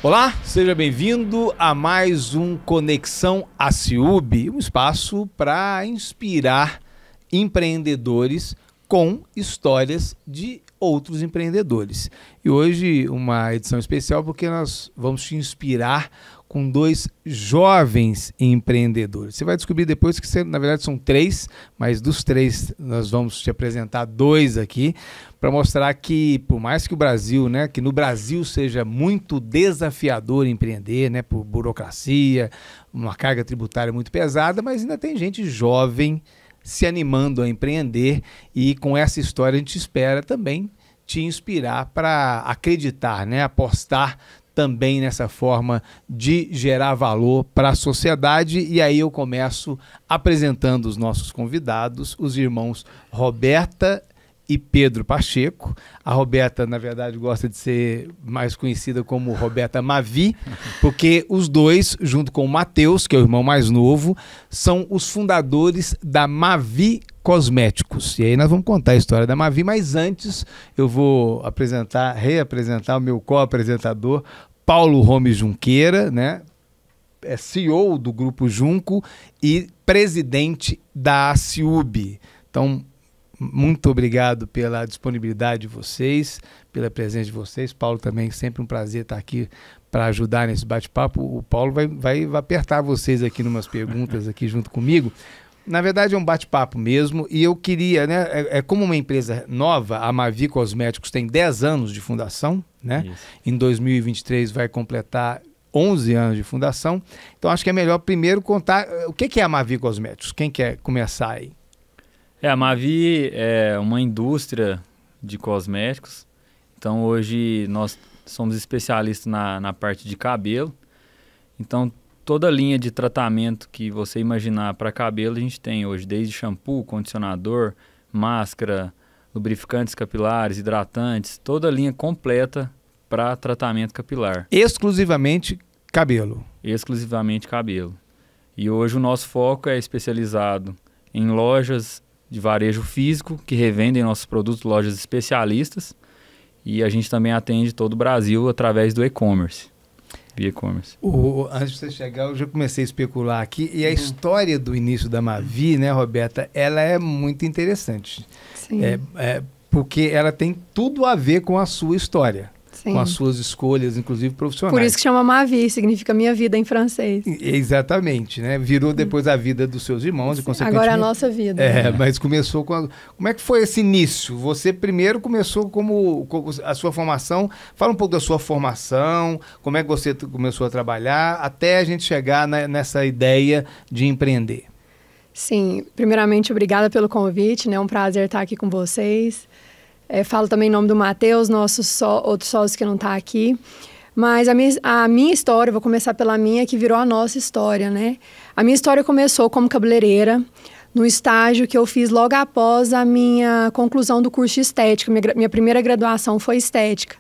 Olá, seja bem-vindo a mais um Conexão ACIUB, um espaço para inspirar empreendedores com histórias de outros empreendedores. E hoje uma edição especial porque nós vamos te inspirar com dois jovens empreendedores. Você vai descobrir depois que, na verdade, são três, mas dos três nós vamos te apresentar dois aqui para mostrar que, por mais que o Brasil, né, que no Brasil seja muito desafiador empreender, né, por burocracia, uma carga tributária muito pesada, mas ainda tem gente jovem se animando a empreender, e com essa história a gente espera também te inspirar para acreditar, né, apostar também nessa forma de gerar valor para a sociedade. E aí eu começo apresentando os nossos convidados, os irmãos Roberta e Pedro Pacheco. A Roberta, na verdade, gosta de ser mais conhecida como Roberta Mavi, porque os dois, junto com o Matheus, que é o irmão mais novo, são os fundadores da Mavi Cosméticos. E aí nós vamos contar a história da Mavi, mas antes eu vou reapresentar o meu co-apresentador, Paulo Rome Junqueira, né? É CEO do Grupo Junco e presidente da ACIUB. Então, muito obrigado pela disponibilidade de vocês, pela presença de vocês. Paulo, também sempre um prazer estar aqui para ajudar nesse bate-papo. O Paulo vai apertar vocês aqui em umas perguntas aqui junto comigo. Na verdade é um bate-papo mesmo, e eu queria, né, como uma empresa nova, a Mavi Cosméticos tem 10 anos de fundação, né? Isso. Em 2023 vai completar 11 anos de fundação. Então acho que é melhor primeiro contar o que é a Mavi Cosméticos. Quem quer começar aí? A Mavi é uma indústria de cosméticos. Então hoje nós somos especialistas na parte de cabelo. Então toda linha de tratamento que você imaginar para cabelo a gente tem hoje, desde shampoo, condicionador, máscara, lubrificantes capilares, hidratantes, toda a linha completa para tratamento capilar. Exclusivamente cabelo? Exclusivamente cabelo. E hoje o nosso foco é especializado em lojas de varejo físico que revendem nossos produtos, lojas especialistas, e a gente também atende todo o Brasil através do e-commerce. Via e-commerce. Antes de você chegar, eu já comecei a especular aqui, e a história do início da Mavi, né, Roberta, ela é muito interessante. Sim. Porque ela tem tudo a ver com a sua história. Sim. Com as suas escolhas, inclusive profissionais. Por isso que chama Mavi, significa minha vida em francês. Exatamente, né? Virou depois a vida dos seus irmãos. Sim. E consequentemente... Agora é a nossa vida. Mas começou com... Como é que foi esse início? Você primeiro começou como a sua formação. Fala um pouco da sua formação, como é que você começou a trabalhar, até a gente chegar nessa ideia de empreender. Sim, primeiramente, obrigada pelo convite, né? É um prazer estar aqui com vocês. Falo também em nome do Matheus, nosso outro sócio que não está aqui. Mas a minha história, vou começar pela minha, que virou a nossa história, né? A minha história começou como cabeleireira, no estágio que eu fiz logo após a minha conclusão do curso de estética. Minha primeira graduação foi estética.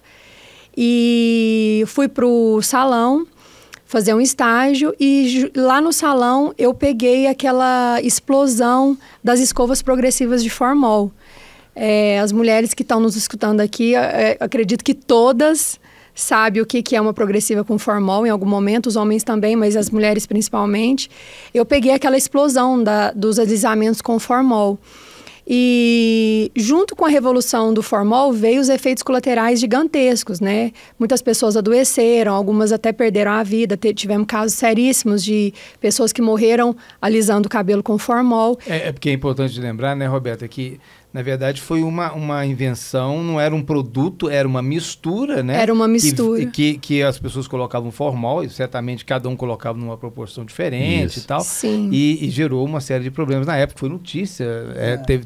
E fui para o salão fazer um estágio, e lá no salão eu peguei aquela explosão das escovas progressivas de formol. As mulheres que estão nos escutando aqui, acredito que todas sabem o que é uma progressiva com formol em algum momento, os homens também, mas as mulheres principalmente. Eu peguei aquela explosão dos alisamentos com formol. E junto com a revolução do formol veio os efeitos colaterais gigantescos, né? Muitas pessoas adoeceram, algumas até perderam a vida. Tivemos casos seríssimos de pessoas que morreram alisando o cabelo com formol. Porque é importante lembrar, né, Roberta, que na verdade foi uma invenção, não era um produto, era uma mistura, né? Era uma mistura. Que as pessoas colocavam formol, e certamente cada um colocava numa proporção diferente. Isso. E tal. Sim. E gerou uma série de problemas. Na época foi notícia,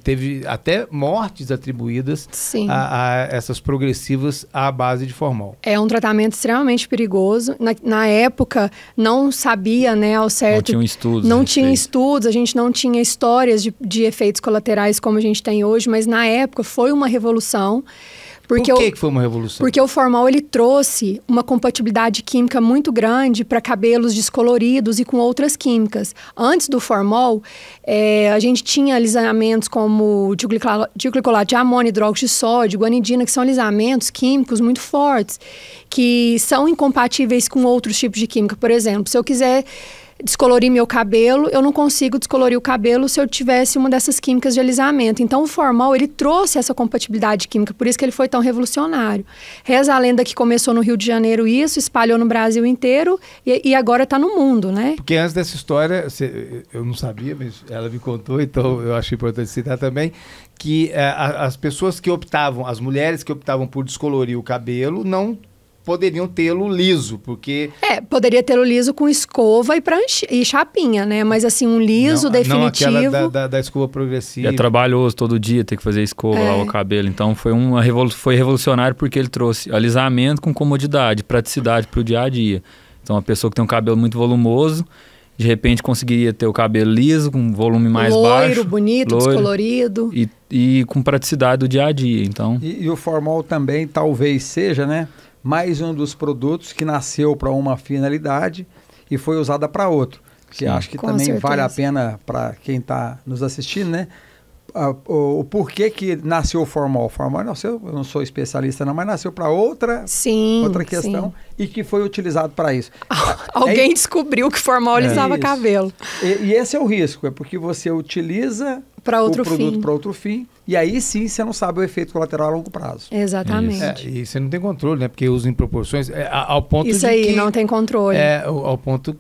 teve até mortes atribuídas a essas progressivas à base de formol. É um tratamento extremamente perigoso. Na época não sabia, né, ao certo. Não tinha estudos, a gente não tinha histórias de efeitos colaterais como a gente tem hoje, mas na época foi uma revolução, Por que foi uma revolução? Porque o formol ele trouxe uma compatibilidade química muito grande para cabelos descoloridos e com outras químicas. Antes do formol, a gente tinha alisamento como diglicolato de amônio, hidróxido de sódio, guanidina, que são alisamentos químicos muito fortes, que são incompatíveis com outros tipos de química. Por exemplo, se eu quiser descolorir meu cabelo, eu não consigo descolorir o cabelo se eu tivesse uma dessas químicas de alisamento. Então, o formol, ele trouxe essa compatibilidade química, por isso que ele foi tão revolucionário. Reza a lenda que começou no Rio de Janeiro isso, espalhou no Brasil inteiro e agora está no mundo, né? Porque antes dessa história, eu não sabia, mas ela me contou, então eu achei importante citar também, que as pessoas que optavam, as mulheres que optavam por descolorir o cabelo, não poderiam tê-lo liso, porque... poderia tê-lo liso com escova e chapinha, né? Mas assim, um liso definitivo... Não aquela da escova progressiva. É trabalhoso todo dia ter que fazer escova, lavar o cabelo. Então foi revolucionário porque ele trouxe alisamento com comodidade, praticidade para o dia a dia. Então a pessoa que tem um cabelo muito volumoso, de repente conseguiria ter o cabelo liso, com um volume mais baixo. Loiro, bonito, descolorido. E com praticidade do dia a dia, então... E o formol também talvez seja, né? Mais um dos produtos que nasceu para uma finalidade e foi usada para outro. Que acho que também vale a pena para quem está nos assistindo, né? O porquê que nasceu o formol. O formol nasceu, eu não sou especialista não, mas nasceu para outra questão e que foi utilizado para isso. Alguém descobriu que formol alisava cabelo. E esse é o risco, é porque você utiliza o produto para outro fim e aí sim você não sabe o efeito colateral a longo prazo. Exatamente. E você não tem controle, né? Porque usa em proporções ao ponto isso de aí, que não tem controle. Ao ponto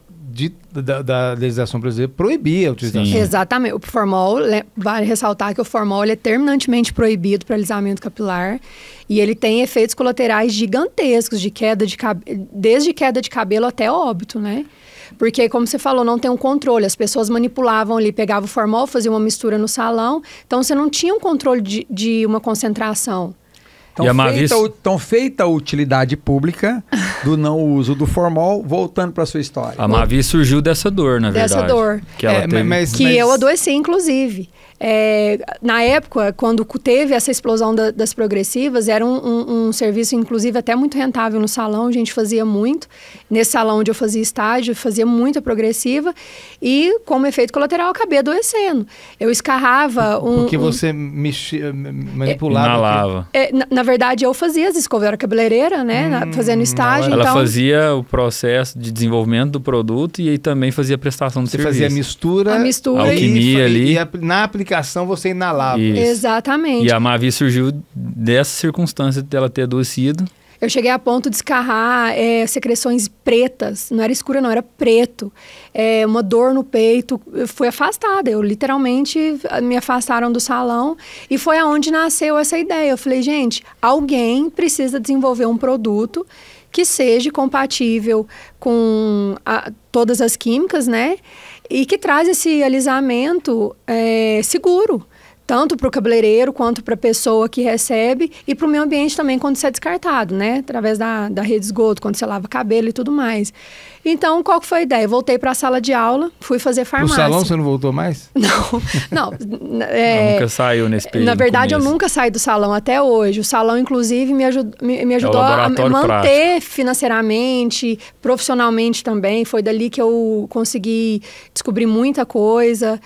da legislação brasileira proibir a utilização. Exatamente. O formol, vale ressaltar que o formol ele é terminantemente proibido para alisamento capilar e ele tem efeitos colaterais gigantescos de desde queda de cabelo até óbito, né? Porque, como você falou, não tem um controle. As pessoas manipulavam ali, pegavam o formol, faziam uma mistura no salão. Então, você não tinha um controle de uma concentração. Então, feita a utilidade pública do não uso do formol, voltando para a sua história. A Mavi surgiu dessa dor, na verdade. Dessa dor. Que ela teve... eu adoeci, inclusive. Na época, quando teve essa explosão das progressivas, era um serviço, inclusive, até muito rentável no salão. A gente fazia muito. Nesse salão onde eu fazia estágio, eu fazia muita progressiva. E, como efeito colateral, eu acabei adoecendo. Eu escarrava Porque você manipulava. Inalava. Na verdade, eu fazia as escovas. Eu era cabeleireira, né? Fazendo estágio. Ela fazia o processo de desenvolvimento do produto e aí também fazia a prestação do serviço. Você fazia a mistura. Alquimia ali. E na aplicação você inalava. Isso. Exatamente. E a Mavi surgiu dessa circunstância dela ter adoecido. Eu cheguei a ponto de escarrar secreções pretas. Não era escura, não, era preto. Uma dor no peito. Eu fui afastada. Eu literalmente me afastaram do salão. E foi aonde nasceu essa ideia. Eu falei, gente, alguém precisa desenvolver um produto que seja compatível com todas as químicas, né? E que traz esse alisamento seguro. Tanto para o cabeleireiro, quanto para a pessoa que recebe e para o meio ambiente também quando isso é descartado, né? Através da rede de esgoto, quando você lava cabelo e tudo mais. Então, qual que foi a ideia? Eu voltei para a sala de aula, fui fazer farmácia. No salão você não voltou mais? Não. Nunca saiu nesse período. Na verdade, eu nunca saí do salão até hoje. O salão, inclusive, me ajudou a manter financeiramente, profissionalmente também. Foi dali que eu consegui descobrir muita coisa.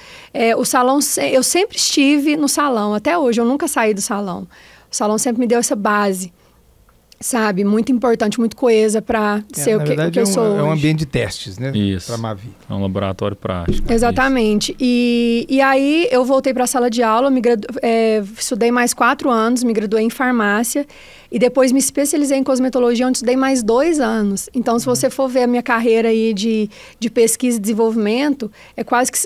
O salão, eu sempre estive no salão, até hoje. Eu nunca saí do salão. O salão sempre me deu essa base. Sabe, muito importante, muito coesa para ser o que eu sou hoje. É um ambiente de testes, né? Isso. Para Mavi. É um laboratório prático. Exatamente. E aí eu voltei para a sala de aula, estudei mais 4 anos, me graduei em farmácia e depois me especializei em cosmetologia, onde estudei mais 2 anos. Então, se você for ver a minha carreira aí de pesquisa e desenvolvimento, é quase que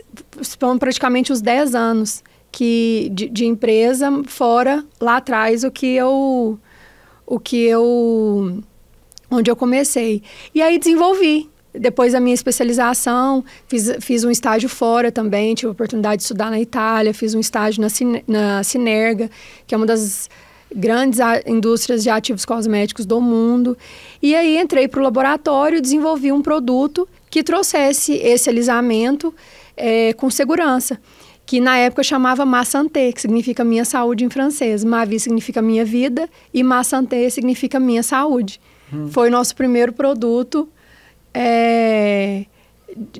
são praticamente os 10 anos de empresa, fora lá atrás onde eu comecei. E aí desenvolvi. Depois da minha especialização, fiz um estágio fora também, tive a oportunidade de estudar na Itália, fiz um estágio na Sinerga, que é uma das grandes indústrias de ativos cosméticos do mundo. E aí entrei para o laboratório e desenvolvi um produto que trouxesse esse alisamento com segurança. que na época chamava Ma Santé, que significa minha saúde em francês. Ma Vie significa minha vida e Ma Santé significa minha saúde. Foi o nosso primeiro produto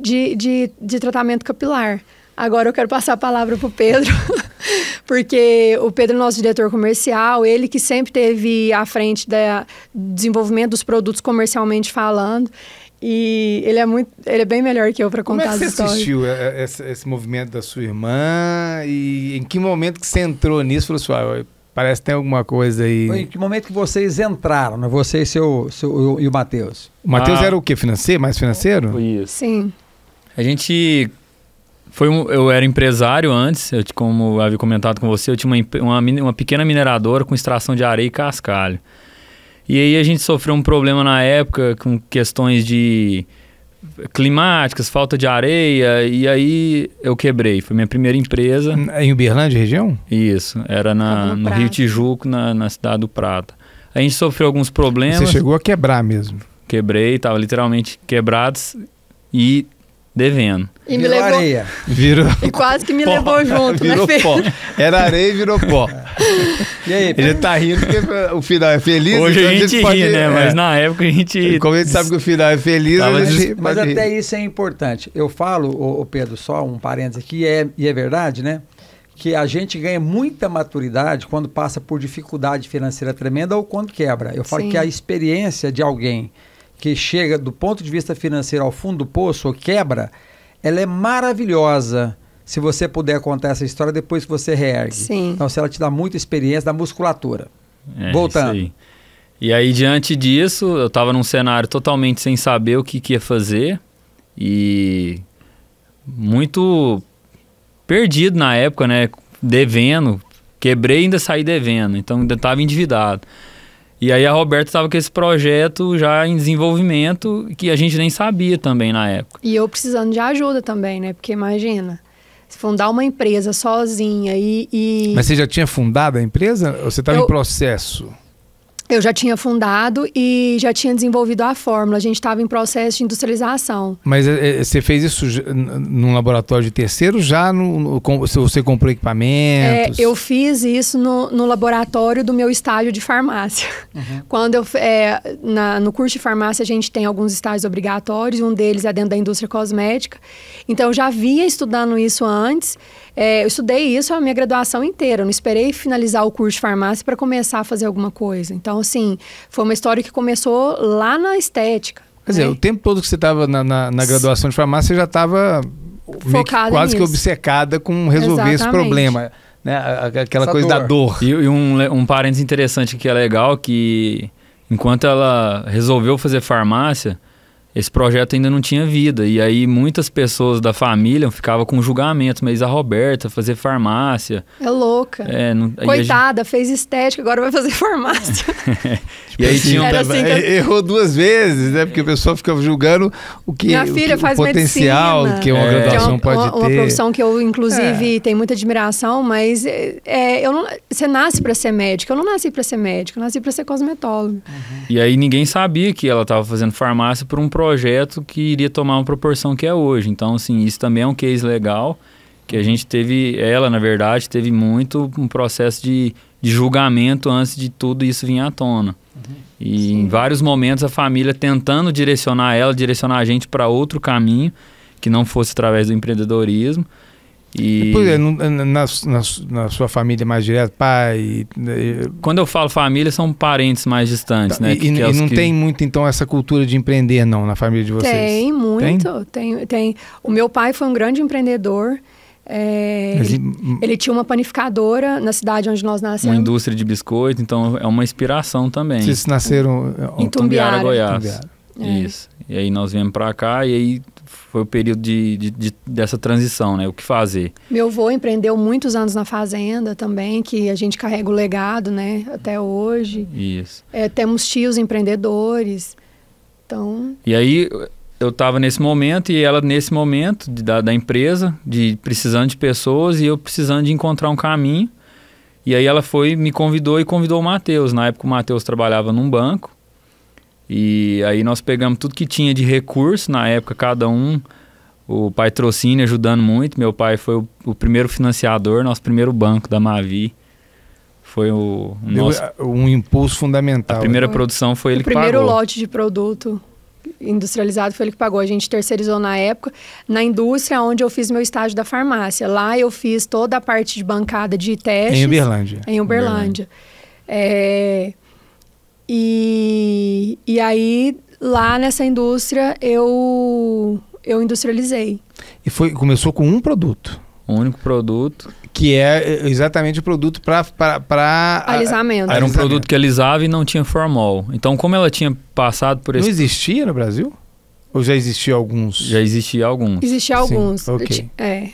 de tratamento capilar. Agora eu quero passar a palavra para o Pedro, porque o Pedro é nosso diretor comercial, ele que sempre esteve à frente do desenvolvimento dos produtos comercialmente falando. E ele é bem melhor que eu para contar as histórias. Como é que você assistiu esse movimento da sua irmã e em que momento que você entrou nisso e falou assim, parece que tem alguma coisa aí... Em que momento que vocês entraram, né? Você e o Matheus? O Matheus era o quê? Mais financeiro? Foi isso. Sim. A gente... eu era empresário antes, como eu havia comentado com você, eu tinha uma pequena mineradora com extração de areia e cascalho. E aí a gente sofreu um problema na época com questões de climáticas, falta de areia, e aí eu quebrei. Foi minha primeira empresa. Em Uberlândia, região? Isso, era no Rio Tijuco, na cidade do Prata. A gente sofreu alguns problemas. Você chegou a quebrar mesmo? Quebrei, estava literalmente quebrados e devendo. E me levou areia. E quase que me levou junto, virou né, pó. Era areia e virou pó. E aí, Ele tá rindo porque o final é feliz. Hoje então a gente ri, né? Mas na época a gente... Como a gente sabe que o final é feliz, mas até isso é importante. Eu falo, Pedro, só um parênteses aqui, e é verdade, né? Que a gente ganha muita maturidade quando passa por dificuldade financeira tremenda ou quando quebra. Eu falo que a experiência de alguém que chega do ponto de vista financeiro ao fundo do poço ou quebra, ela é maravilhosa se você puder contar essa história depois que você reergue. Sim. Então, se ela te dá muita experiência da musculatura. Voltando. Isso aí. E aí, diante disso, eu estava num cenário totalmente sem saber o que ia fazer e muito perdido na época, né? Devendo. Quebrei e ainda saí devendo, então ainda estava endividado. E aí a Roberta estava com esse projeto já em desenvolvimento que a gente nem sabia também na época. E eu precisando de ajuda também, né? Porque imagina, se fundar uma empresa sozinha e... Mas você já tinha fundado a empresa ou você estava em processo? Eu já tinha fundado e já tinha desenvolvido a fórmula. A gente estava em processo de industrialização. Mas você fez isso num laboratório de terceiro? Já você comprou equipamentos? Eu fiz isso no laboratório do meu estágio de farmácia. Uhum. Quando no curso de farmácia a gente tem alguns estágios obrigatórios. Um deles é dentro da indústria cosmética. Então eu já vinha estudando isso antes. Eu estudei isso a minha graduação inteira. Eu não esperei finalizar o curso de farmácia para começar a fazer alguma coisa. Então, assim, foi uma história que começou lá na estética. Quer dizer, o tempo todo que você estava na graduação de farmácia, você já estava quase que obcecada com resolver esse problema. Né? Aquela coisa da dor. E um parênteses interessante que é legal, que enquanto ela resolveu fazer farmácia, esse projeto ainda não tinha vida. E aí muitas pessoas da família ficavam com julgamentos. Mas a Roberta fazer farmácia... É louca. Coitada, fez estética, agora vai fazer farmácia. E aí errou 2 vezes, né? Porque o pessoal ficava julgando o potencial medicina, que uma graduação pode ter. Uma profissão que eu, inclusive, tenho muita admiração, mas você nasce para ser médico. Eu não nasci para ser médico, eu nasci para ser cosmetólogo. Uhum. E aí ninguém sabia que ela estava fazendo farmácia por um projeto que iria tomar uma proporção que é hoje. Então, assim, isso também é um case legal, que a gente ela, na verdade, teve muito um processo de julgamento antes de tudo isso vir à tona. Uhum. E em vários momentos a família tentando direcionar a gente para outro caminho, que não fosse através do empreendedorismo. Pois é, na sua família mais direta, pai... Quando eu falo família, são parentes mais distantes, né? E não tem muito, então, essa cultura de empreender, não, na família de vocês? Tem, muito. Tem. O meu pai foi um grande empreendedor. Ele tinha uma panificadora na cidade onde nós nascemos. Uma indústria de biscoito, então é uma inspiração também. Vocês nasceram em Tumbiara, Goiás. Isso. E aí nós viemos para cá e aí foi o período dessa transição, né? O que fazer. Meu avô empreendeu muitos anos na fazenda também, que a gente carrega o legado, né? Até hoje. Isso. Temos tios empreendedores. Então... E aí eu estava nesse momento e ela nesse momento da empresa, precisando de pessoas e eu precisando de encontrar um caminho. E aí ela me convidou e convidou o Matheus. Na época o Matheus trabalhava num banco. E aí nós pegamos tudo que tinha de recurso, na época cada um O patrocínio ajudando muito. Meu pai foi o primeiro financiador, nosso primeiro banco da Mavi. Foi um impulso fundamental. A primeira produção foi ele que pagou. O primeiro lote de produto industrializado foi ele que pagou. A gente terceirizou na época na indústria onde eu fiz meu estágio da farmácia. Lá eu fiz toda a parte de bancada de testes. Em Uberlândia. Em Uberlândia. E aí, lá nessa indústria, eu industrializei. E começou com um produto. Um único produto. Que é exatamente o produto para alisamento. Era um produto que alisava e não tinha formol. Então, como ela tinha passado por esse... Não existia no Brasil? Ou já existia alguns? Já existia alguns. Existia alguns. Sim, okay.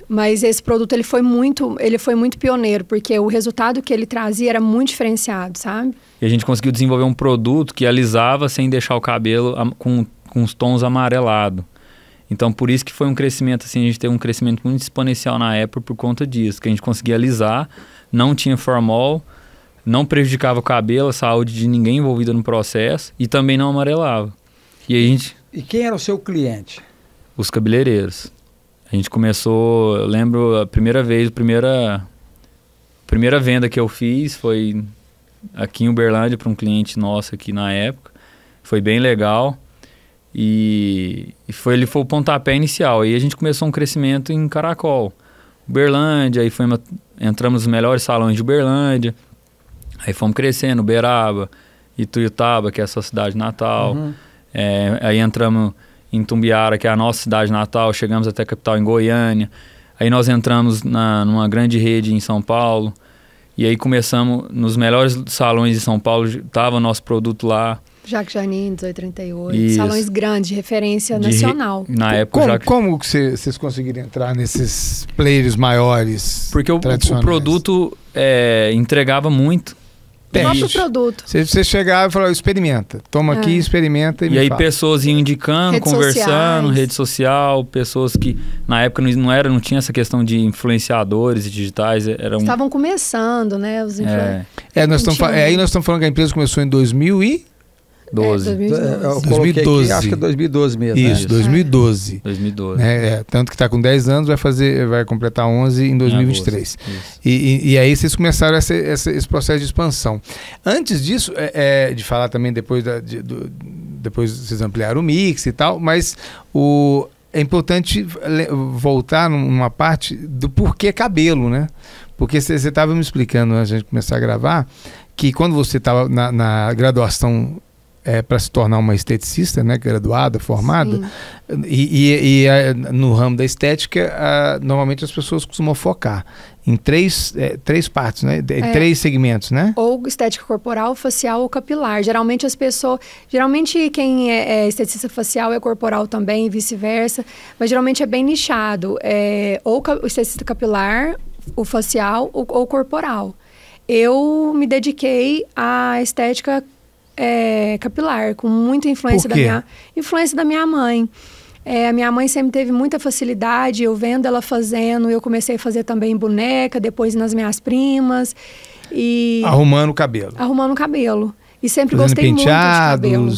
Mas esse produto ele foi muito pioneiro, porque o resultado que ele trazia era muito diferenciado, sabe? E a gente conseguiu desenvolver um produto que alisava sem deixar o cabelo com os tons amarelados. Então, por isso que foi um crescimento, assim, a gente teve um crescimento muito exponencial na época por conta disso, que a gente conseguia alisar, não tinha formol, não prejudicava o cabelo, a saúde de ninguém envolvido no processo e também não amarelava. E quem era o seu cliente? Os cabeleireiros. A gente começou, eu lembro, a primeira venda que eu fiz foi aqui em Uberlândia para um cliente nosso aqui na época. Foi bem legal. E ele foi o pontapé inicial. Aí a gente começou um crescimento em Caracol, Uberlândia, aí entramos nos melhores salões de Uberlândia, aí fomos crescendo, Uberaba, Ituiutaba, que é a sua cidade natal, aí entramos em Tumbiara, que é a nossa cidade natal, chegamos até a capital em Goiânia, aí nós entramos numa grande rede em São Paulo, e aí começamos nos melhores salões de São Paulo, estava nosso produto lá. Jacques Janin, 1838, isso. Salões grandes, de referência nacional. Na época, como que vocês conseguiram entrar nesses players maiores? Porque o produto entregava muito. O próprio produto. Você chegava e falava, experimenta. Toma aqui, experimenta e aí fala. Pessoas iam indicando, conversando, rede social, pessoas que na época não tinha essa questão de influenciadores digitais. Estavam começando, né? Os aí nós estamos falando que a empresa começou em 2012. 2012. Acho que é 2012 mesmo. Isso, 2012. 2012. Tanto que está com 10 anos, vai completar 11 em 2023. E aí vocês começaram esse processo de expansão. Antes disso, de falar também depois vocês ampliaram o mix e tal, mas é importante voltar numa parte do porquê cabelo, né? Porque você estava me explicando antes de a gente começar a gravar que quando você estava na graduação para se tornar uma esteticista, né, graduada, formada, e no ramo da estética, normalmente as pessoas costumam focar em três partes, né, três segmentos, né? Ou estética corporal, facial ou capilar. Geralmente quem é esteticista facial é corporal também, e vice-versa, mas geralmente é bem nichado, ou o esteticista capilar, o facial ou corporal. Eu me dediquei à estética capilar, com muita influência da minha mãe. A minha mãe sempre teve muita facilidade, eu vendo ela fazendo, eu comecei a fazer também boneca, depois nas minhas primas. Arrumando o cabelo. E sempre gostei muito de cabelo.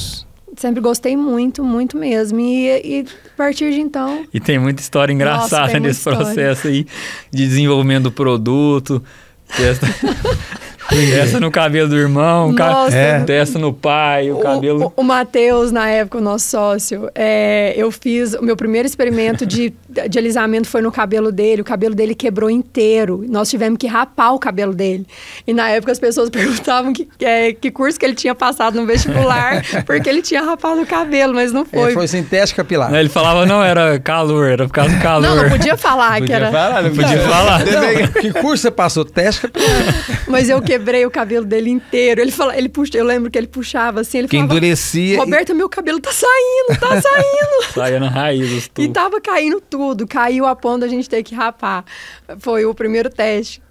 Sempre gostei muito, muito mesmo. E a partir de então... E tem muita história engraçada nesse processo aí de desenvolvimento do produto. Testa no cabelo do irmão, testa no pai, o cabelo... O Matheus, na época, o nosso sócio, eu fiz... O meu primeiro experimento de alisamento foi no cabelo dele. O cabelo dele quebrou inteiro. Nós tivemos que rapar o cabelo dele. E na época as pessoas perguntavam que curso que ele tinha passado no vestibular, porque ele tinha rapado o cabelo, mas não foi. Foi sem teste capilar. Ele falava, não, era calor, era por causa do calor. Não podia falar que era... Não podia falar. Que curso você passou? Teste capilar. Mas eu quebrei o cabelo dele inteiro. Eu lembro que ele puxava assim, ele falava, endurecia. Roberta, meu cabelo tá saindo. Saia na raiz. E tava caindo tudo. Caiu a ponto da gente ter que rapar. Foi o primeiro teste.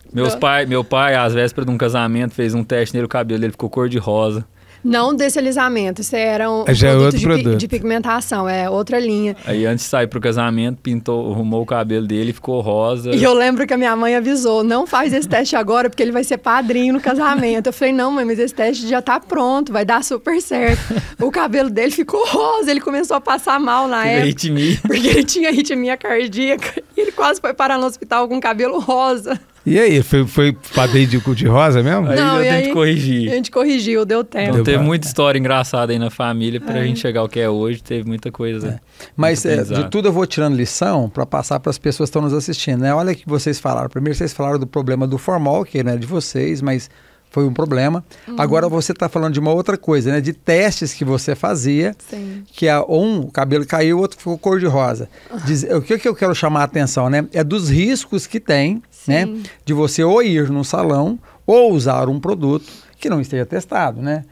Meu pai, às vésperas de um casamento, fez um teste nele, o cabelo dele ficou cor de rosa. Não desse alisamento, isso era um já produto, é outro de pigmentação, é outra linha. Aí antes de sair pro casamento, arrumou o cabelo dele, ficou rosa. E eu lembro que a minha mãe avisou, não faz esse teste agora, porque ele vai ser padrinho no casamento. Eu falei, não, mãe, mas esse teste já tá pronto, vai dar super certo. O cabelo dele ficou rosa, ele começou a passar mal na época. Arritmia. Porque ele tinha arritmia cardíaca e ele quase foi parar no hospital com cabelo rosa. E aí, foi padrinho de rosa mesmo? Aí Não, eu tenho que corrigir. A gente corrigiu, deu tempo. Então teve muita história engraçada aí na família pra gente chegar ao que é hoje, teve muita coisa. Mas de tudo eu vou tirando lição para passar para as pessoas que estão nos assistindo, né? Olha o que vocês falaram. Primeiro vocês falaram do problema do formol, que não é de vocês, mas foi um problema. Agora você está falando de uma outra coisa, né? De testes que você fazia, Sim. que o cabelo caiu, o outro ficou cor-de-rosa. O que eu quero chamar a atenção, né? É dos riscos que tem, né? De você ou ir num salão ou usar um produto que não esteja testado, né?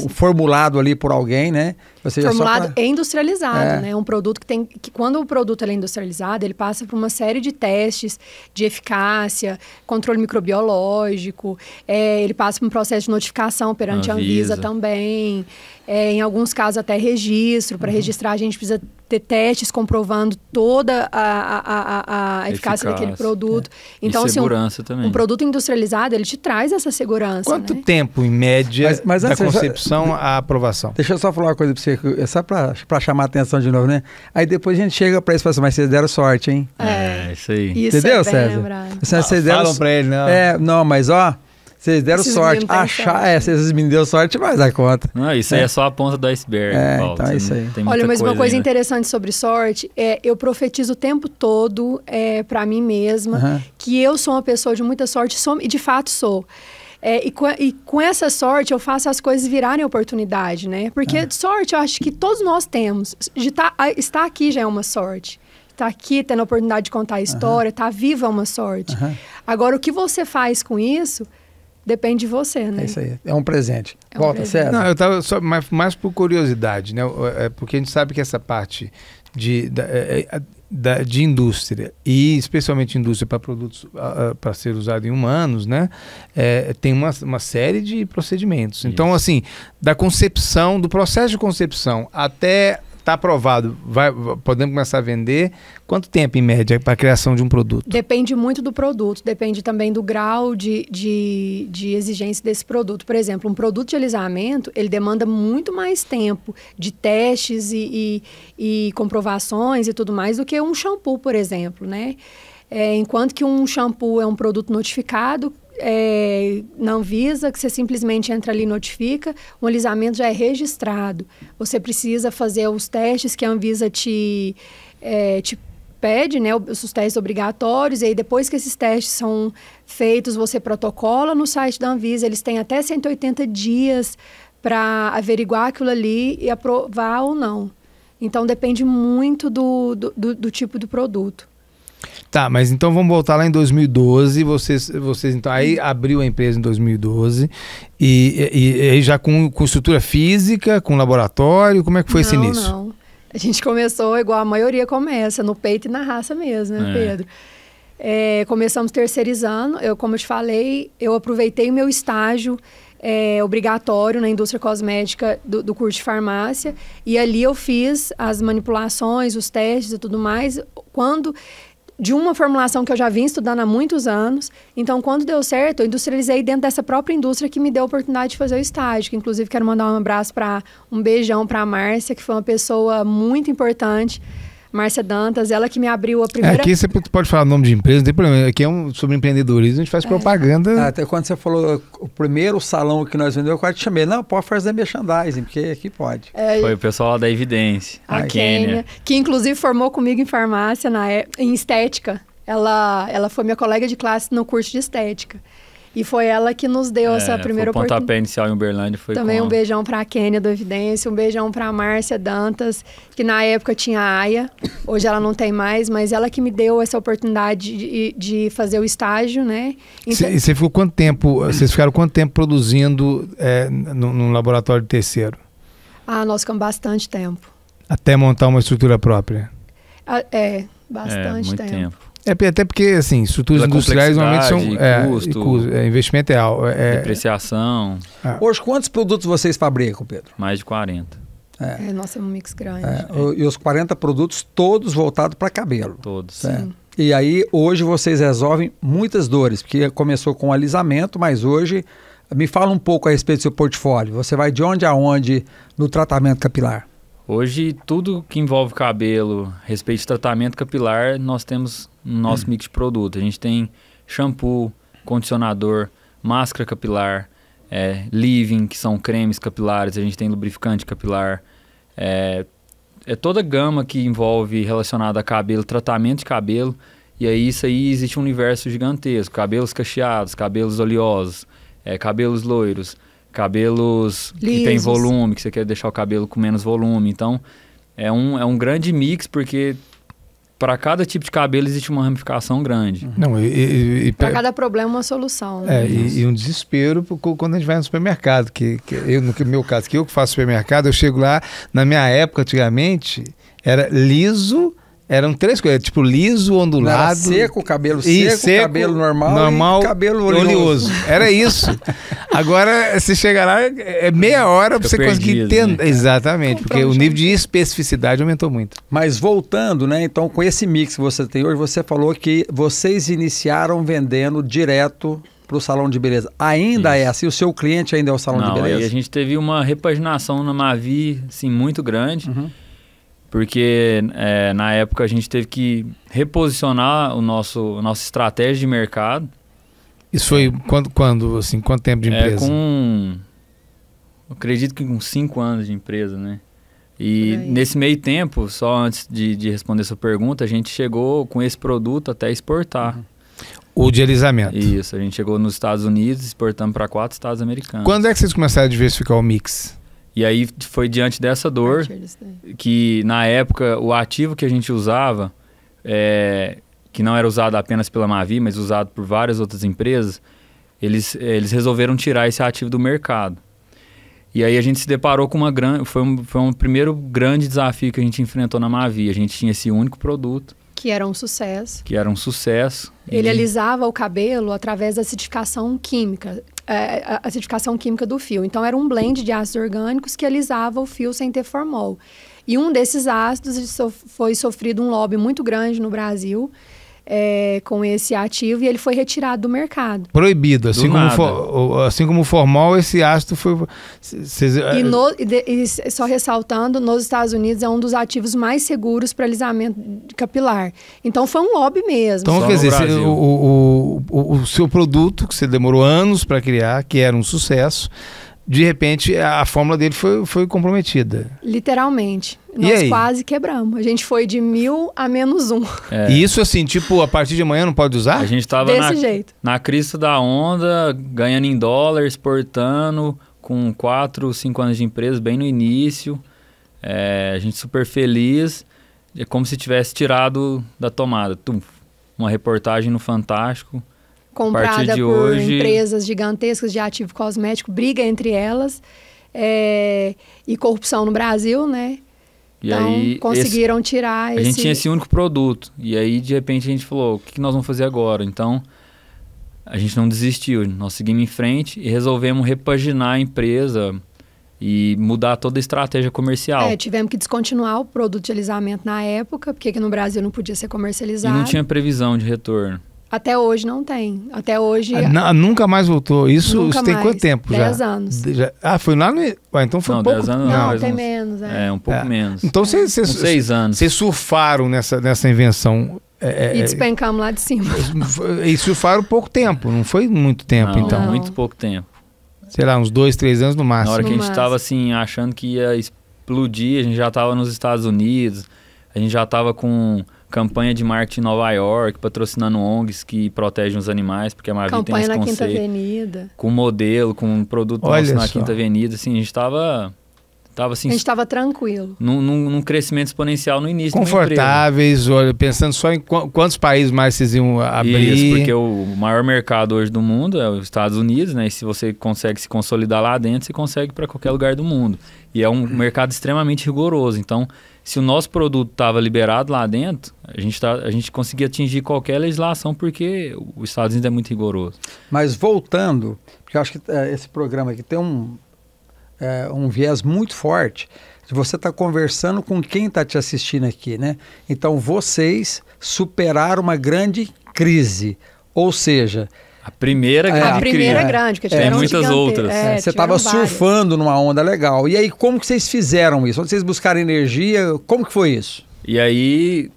Formulado ali por alguém, né? Ou seja, formulado e industrializado, né? Um produto que quando o produto é industrializado, ele passa por uma série de testes de eficácia, controle microbiológico, ele passa por um processo de notificação perante a Anvisa também, em alguns casos até registro. Para registrar a gente precisa ter testes comprovando toda a eficácia daquele produto. Então, e segurança também. Um produto industrializado, ele te traz essa segurança. Quanto tempo, em média, mas da concepção à aprovação? Deixa eu só falar uma coisa para você, é só para chamar a atenção de novo, né? Aí depois a gente chega para eles e fala assim, mas vocês deram sorte, hein? Isso aí. Isso. Entendeu, é bem César? lembrado. Vocês deram... Falam para ele, não. Não, mas vocês deram sorte. Vocês me deu sorte, mas a conta. Não, isso aí é só a ponta do iceberg, Paulo. Então é isso aí. Olha, mas uma coisa interessante sobre sorte eu profetizo o tempo todo para mim mesma que eu sou uma pessoa de muita sorte e de fato sou. E com essa sorte eu faço as coisas virarem oportunidade, né? Porque de sorte eu acho que todos nós temos. De estar aqui já é uma sorte. Estar aqui tendo a oportunidade de contar a história, estar viva é uma sorte. Agora, o que você faz com isso depende de você, né? É isso aí, é um presente. Volta, César. Não, eu estava só mais por curiosidade, né? Porque a gente sabe que essa parte de indústria, e especialmente indústria para produtos para ser usado em humanos, né? Tem uma série de procedimentos. Isso. Então, assim, do processo de concepção até está aprovado, podemos começar a vender, quanto tempo em média para a criação de um produto? Depende muito do produto, depende também do grau de exigência desse produto. Por exemplo, um produto de alisamento, ele demanda muito mais tempo de testes e comprovações e tudo mais do que um shampoo, por exemplo, né? Enquanto que um shampoo é um produto notificado, na Anvisa, que você simplesmente entra ali e notifica, o alisamento já é registrado. Você precisa fazer os testes que a Anvisa te pede, né, os testes obrigatórios, e aí depois que esses testes são feitos, você protocola no site da Anvisa, eles têm até 180 dias para averiguar aquilo ali e aprovar ou não. Então depende muito do tipo do produto. Tá, mas então vamos voltar lá em 2012, vocês então aí abriu a empresa em 2012 e já com estrutura física, com laboratório, como é que foi esse início? Não, a gente começou igual a maioria começa, no peito e na raça mesmo, né, Pedro? Começamos terceirizando, como eu te falei, eu aproveitei o meu estágio obrigatório na indústria cosmética do curso de farmácia, e ali eu fiz as manipulações, os testes e tudo mais, de uma formulação que eu já vinha estudando há muitos anos. Então, quando deu certo, eu industrializei dentro dessa própria indústria que me deu a oportunidade de fazer o estágio. Que, inclusive, quero mandar um abraço um beijão para a Márcia, que foi uma pessoa muito importante. Márcia Dantas, ela que me abriu a primeira... Aqui você pode falar o nome de empresa, não tem problema. Aqui é sobre empreendedorismo, a gente faz propaganda. Até quando você falou o primeiro salão que nós vendemos, eu quase te chamei. Não, pode fazer merchandising, porque aqui pode. Foi o pessoal lá da Evidência, a Kênia, que inclusive formou comigo em farmácia, em estética. Ela foi minha colega de classe no curso de estética. E foi ela que nos deu essa primeira oportunidade. O pontapé inicial em Uberlândia foi também um beijão para a Kênia do Evidência, um beijão para a Márcia Dantas, que na época tinha a AIA, hoje ela não tem mais, mas ela que me deu essa oportunidade de fazer o estágio, né? Então, e você ficou quanto tempo, vocês ficaram quanto tempo produzindo num laboratório de terceiro? Nós ficamos bastante tempo. Até montar uma estrutura própria? Bastante muito tempo. Até porque, assim, estruturas industriais normalmente são... custo, investimento é alto. Depreciação. Hoje, quantos produtos vocês fabricam, Pedro? Mais de 40. Nossa, é um mix grande. E os 40 produtos todos voltados para cabelo. Todos. Sim. E aí, hoje, vocês resolvem muitas dores, porque começou com alisamento, mas hoje... Me fala um pouco a respeito do seu portfólio. Você vai de onde a onde no tratamento capilar? Hoje, tudo que envolve cabelo, respeito de tratamento capilar, nós temos no nosso mix de produto. A gente tem shampoo, condicionador, máscara capilar, leave-in, que são cremes capilares. A gente tem lubrificante capilar. É toda a gama que envolve relacionada a cabelo, tratamento de cabelo. E aí, isso aí existe um universo gigantesco. Cabelos cacheados, cabelos oleosos, cabelos loiros, cabelos lisos, que tem volume, que você quer deixar o cabelo com menos volume. Então, é um grande mix, porque para cada tipo de cabelo existe uma ramificação grande. Não, para cada problema, uma solução. Né? E um desespero quando a gente vai no supermercado. No meu caso, que eu que faço supermercado, eu chego lá, na minha época, antigamente, era liso... Eram 3 coisas, tipo liso, ondulado... Seco, cabelo seco, cabelo normal e cabelo oleoso. Era isso. Agora, você chega lá, meia hora para você conseguir entender. Né? Exatamente, porque o nível de especificidade aumentou muito. Mas voltando, né? Então, com esse mix que você tem hoje, você falou que vocês iniciaram vendendo direto para o salão de beleza. Ainda é assim? O seu cliente ainda é o salão de beleza? Aí a gente teve uma repaginação na Mavi, assim, muito grande. Porque na época a gente teve que reposicionar a nossa estratégia de mercado. Isso foi quando assim, quanto tempo de empresa? Eu acredito que com 5 anos de empresa, né? E nesse meio tempo, só antes de responder sua pergunta, a gente chegou com esse produto até exportar. O de alisamento. Isso, a gente chegou nos Estados Unidos, exportamos para 4 estados americanos. Quando é que vocês começaram a diversificar o mix? E aí foi diante dessa dor que, na época, o ativo que a gente usava, que não era usado apenas pela Mavi, mas usado por várias outras empresas, eles resolveram tirar esse ativo do mercado. E aí a gente se deparou com foi um primeiro grande desafio que a gente enfrentou na Mavi. A gente tinha esse único produto. Que era um sucesso. Ele alisava o cabelo através da acidificação química. A acidificação química do fio. Então, era um blend de ácidos orgânicos que alisava o fio sem ter formol. E um desses ácidos foi sofrido um lobby muito grande no Brasil com esse ativo e ele foi retirado do mercado. Proibido. Assim como o formol, esse ácido foi... E só ressaltando, nos Estados Unidos é um dos ativos mais seguros para alisamento capilar. Então, foi um lobby mesmo. Então, quer dizer, o seu produto, que você demorou anos para criar, que era um sucesso, de repente, a fórmula dele foi comprometida. Literalmente. Nós quase quebramos. A gente foi de 1000 a -1. E isso assim, tipo, a partir de amanhã não pode usar? A gente estava na crista da onda, ganhando em dólar, exportando, com 4, 5 anos de empresa, bem no início. A gente super feliz. É como se tivesse tirado da tomada. Uma reportagem no Fantástico. Comprada por empresas gigantescas de ativo cosmético, briga entre elas, e corrupção no Brasil, né? E então, aí, conseguiram tirar A gente tinha esse único produto. E aí, de repente, a gente falou, o que nós vamos fazer agora? Então, a gente não desistiu. Nós seguimos em frente e resolvemos repaginar a empresa e mudar toda a estratégia comercial. Tivemos que descontinuar o produto de alisamento na época, porque aqui no Brasil não podia ser comercializado. E não tinha previsão de retorno. Até hoje não tem. Até hoje... Nunca mais voltou. Isso tem quanto tempo 10 anos. Foi lá no... então foi pouco... 10 anos não, tem menos. Um pouco menos. Então vocês 6 anos. Vocês surfaram nessa invenção. E despencamos lá de cima. E surfaram pouco tempo, não foi muito tempo, então. Não, muito pouco tempo. Sei lá, uns 2, 3 anos no máximo. Na hora que a gente estava assim, achando que ia explodir, a gente já estava nos Estados Unidos, a gente já estava com campanha de marketing em Nova York, patrocinando ONGs que protegem os animais, porque a Mavi tem esse conceito. Campanha na Quinta Avenida. Com modelo, com um produto nosso na Quinta Avenida, assim, a gente estava assim... A gente estava tranquilo. Num crescimento exponencial no início. Confortáveis, olha, pensando só em quantos países mais vocês iam abrir. Isso, porque o maior mercado hoje do mundo é os Estados Unidos, né? E se você consegue se consolidar lá dentro, você consegue para qualquer lugar do mundo. E é um mercado extremamente rigoroso, então... se o nosso produto estava liberado lá dentro, a gente conseguia atingir qualquer legislação, porque os Estados Unidos é muito rigoroso. Mas voltando, porque eu acho que esse programa aqui tem um viés muito forte. Você está conversando com quem está te assistindo aqui, né? Então, vocês superaram uma grande crise, ou seja... A primeira grande, que tem muitas outras. Você estava surfando numa onda legal. E aí, como que vocês fizeram isso? Onde vocês buscaram energia? Como que foi isso? E aí,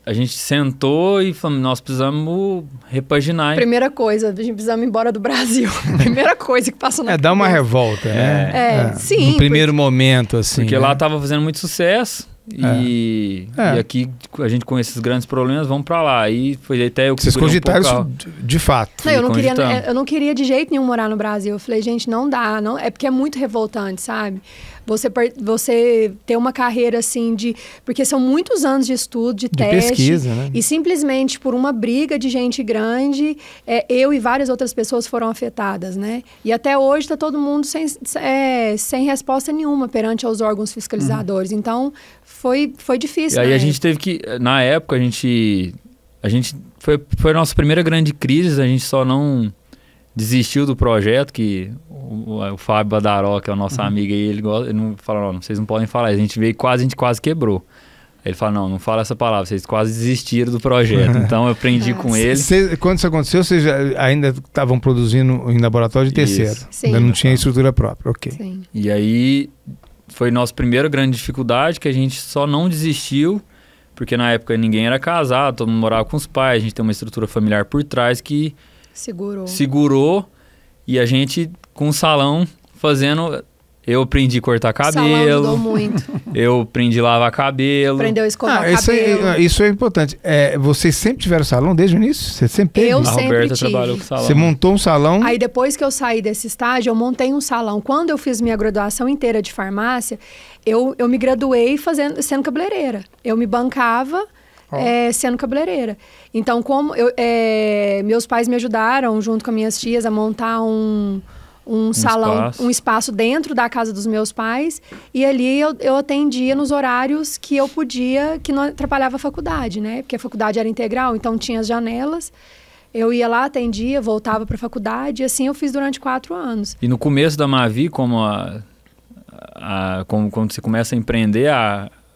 a gente sentou e falou, nós precisamos repaginar. Primeira coisa, a gente precisamos ir embora do Brasil. Primeira coisa que passou na cabeça. Dá uma revolta, né? Sim. No primeiro momento, assim. Porque lá estava fazendo muito sucesso. E aqui a gente com esses grandes problemas, vamos para lá. Aí foi até eu que vocês cogitaram isso de fato. Não, eu não queria de jeito nenhum morar no Brasil. Eu falei, gente, não dá. Não, é porque é muito revoltante, sabe? Você ter uma carreira assim porque são muitos anos de estudo, de teste. Pesquisa, né? E simplesmente por uma briga de gente grande, eu e várias outras pessoas foram afetadas, né? E até hoje está todo mundo sem resposta nenhuma perante aos órgãos fiscalizadores. Então, foi difícil. E aí a gente teve que, na época, a gente foi a nossa primeira grande crise, a gente só não desistiu do projeto, que o Fábio Badaró, que é o nosso amigo aí, ele não fala, não, vocês não podem falar, a gente quase quebrou. Aí ele fala, não fala essa palavra, vocês quase desistiram do projeto. Então eu aprendi com ele. Quando isso aconteceu, vocês ainda estavam produzindo em laboratório de terceiro. Sim. Ainda não tinha estrutura própria, ok. Sim. E aí foi nossa primeira grande dificuldade, que a gente só não desistiu, porque na época ninguém era casado, todo mundo morava com os pais, a gente tem uma estrutura familiar por trás que segurou, e a gente com o salão fazendo... Eu aprendi a cortar cabelo. O salão ajudou muito. Eu aprendi a lavar cabelo. Aprendeu a escovar cabelo. Isso é importante. Vocês sempre tiveram salão desde o início? Você sempre teve? Eu a sempre Roberta tive. Trabalhou com salão. Você montou um salão? Aí depois que eu saí desse estágio, eu montei um salão. Quando eu fiz minha graduação inteira de farmácia, eu me graduei sendo cabeleireira. Eu me bancava... sendo cabeleireira. Então, meus pais me ajudaram, junto com minhas tias, a montar um salão, um espaço dentro da casa dos meus pais, e ali eu atendia nos horários que eu podia, que não atrapalhava a faculdade, né? Porque a faculdade era integral, então tinha as janelas. Eu ia lá, atendia, voltava para a faculdade, e assim eu fiz durante 4 anos. E no começo da Mavi, quando você começa a empreender,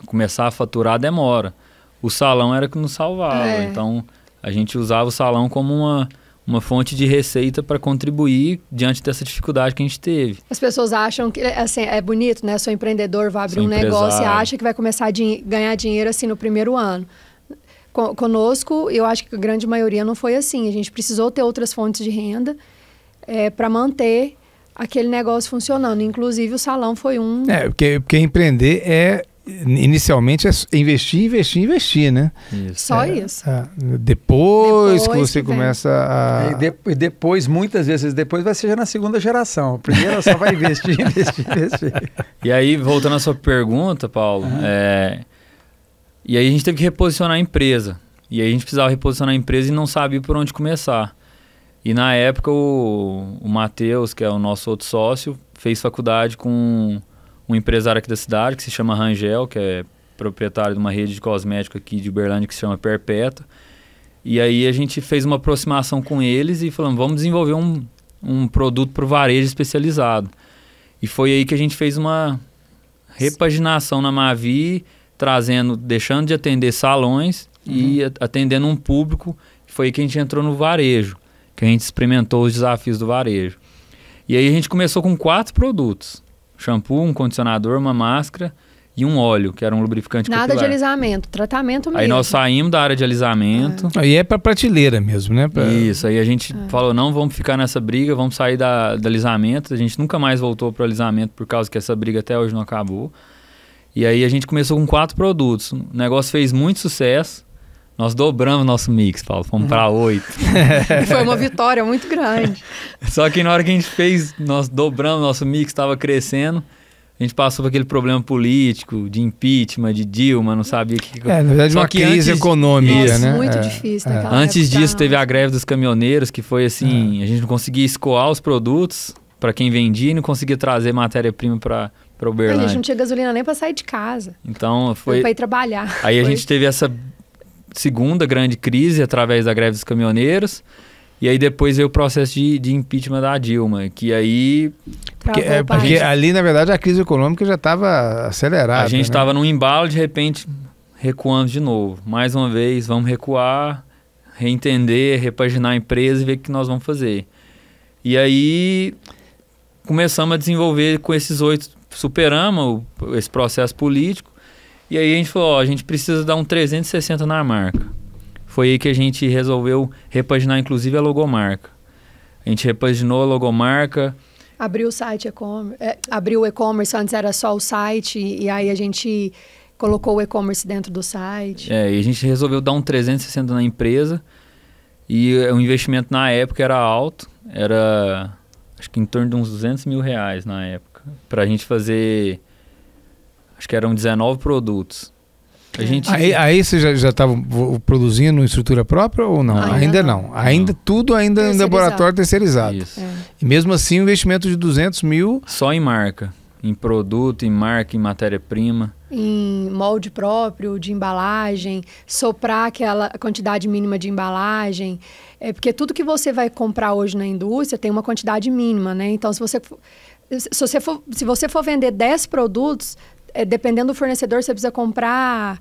começar a faturar demora. O salão era que nos salvava. Então, a gente usava o salão como uma fonte de receita para contribuir diante dessa dificuldade que a gente teve. As pessoas acham que, assim, é bonito, né? Sou empreendedor, vai abrir um negócio e acha que vai começar a ganhar dinheiro, assim, no primeiro ano. Conosco, eu acho que a grande maioria não foi assim. A gente precisou ter outras fontes de renda para manter aquele negócio funcionando. Inclusive, o salão foi um... Porque empreender inicialmente é investir, né? Isso. Só isso. Depois que você começa a... E depois, muitas vezes, vai ser já na segunda geração. Primeiro só vai investir. E aí, voltando à sua pergunta, Paulo, e aí a gente teve que reposicionar a empresa. E aí a gente precisava reposicionar a empresa e não sabia por onde começar. E na época o Matheus, que é o nosso outro sócio, fez faculdade com um empresário aqui da cidade, que se chama Rangel, que é proprietário de uma rede de cosmético aqui de Uberlândia, que se chama Perpétua. E aí a gente fez uma aproximação com eles e falamos, vamos desenvolver um produto para o varejo especializado. E foi aí que a gente fez uma repaginação na Mavi, deixando de atender salões e atendendo um público. Foi aí que a gente entrou no varejo, que a gente experimentou os desafios do varejo. E aí a gente começou com 4 produtos. Shampoo, um condicionador, uma máscara e um óleo, que era um lubrificante capilar. Nada de alisamento, tratamento mesmo. Aí nós saímos da área de alisamento. Aí é para prateleira mesmo, né? Isso, aí a gente falou, não vamos ficar nessa briga, vamos sair do alisamento. A gente nunca mais voltou para o alisamento por causa que essa briga até hoje não acabou. E aí a gente começou com 4 produtos. O negócio fez muito sucesso. Nós dobramos nosso mix, Paulo, fomos para 8. Foi uma vitória muito grande. Só que na hora que a gente fez, nós dobramos nosso mix, estava crescendo. A gente passou por aquele problema político, de impeachment, de Dilma, não sabia o que... na verdade, uma crise econômica, né? Muito difícil naquela Antes época, disso, teve a greve dos caminhoneiros, que foi assim, a gente não conseguia escoar os produtos para quem vendia e não conseguia trazer matéria-prima para para Uberlândia. A gente não tinha gasolina nem para sair de casa. Então foi para ir trabalhar. Aí a gente teve essa segunda grande crise através da greve dos caminhoneiros. E aí depois veio o processo de impeachment da Dilma, que aí... Porque ali, na verdade, a crise econômica já estava acelerada. A gente estava num embalo, de repente, recuando de novo. Mais uma vez, vamos recuar, reentender, repaginar a empresa e ver o que nós vamos fazer. E aí começamos a desenvolver com esses 8, superamos esse processo político. E aí a gente falou, a gente precisa dar um 360 na marca. Foi aí que a gente resolveu repaginar, inclusive, a logomarca. A gente repaginou a logomarca. Abriu o site, abriu o e-commerce, antes era só o site, e aí a gente colocou o e-commerce dentro do site. E a gente resolveu dar um 360 na empresa, e o investimento na época era alto, era acho que em torno de uns R$200 mil na época, para a gente fazer, acho que eram 19 produtos. A gente... Aí você já estava produzindo em estrutura própria ou não? Ainda não. Tudo ainda em laboratório terceirizado. Isso. E mesmo assim, um investimento de 200 mil... Só em marca. Em produto, em marca, em matéria-prima. Em molde próprio, de embalagem, soprar aquela quantidade mínima de embalagem. Porque tudo que você vai comprar hoje na indústria tem uma quantidade mínima, né? Então, se você for vender 10 produtos... dependendo do fornecedor, você precisa comprar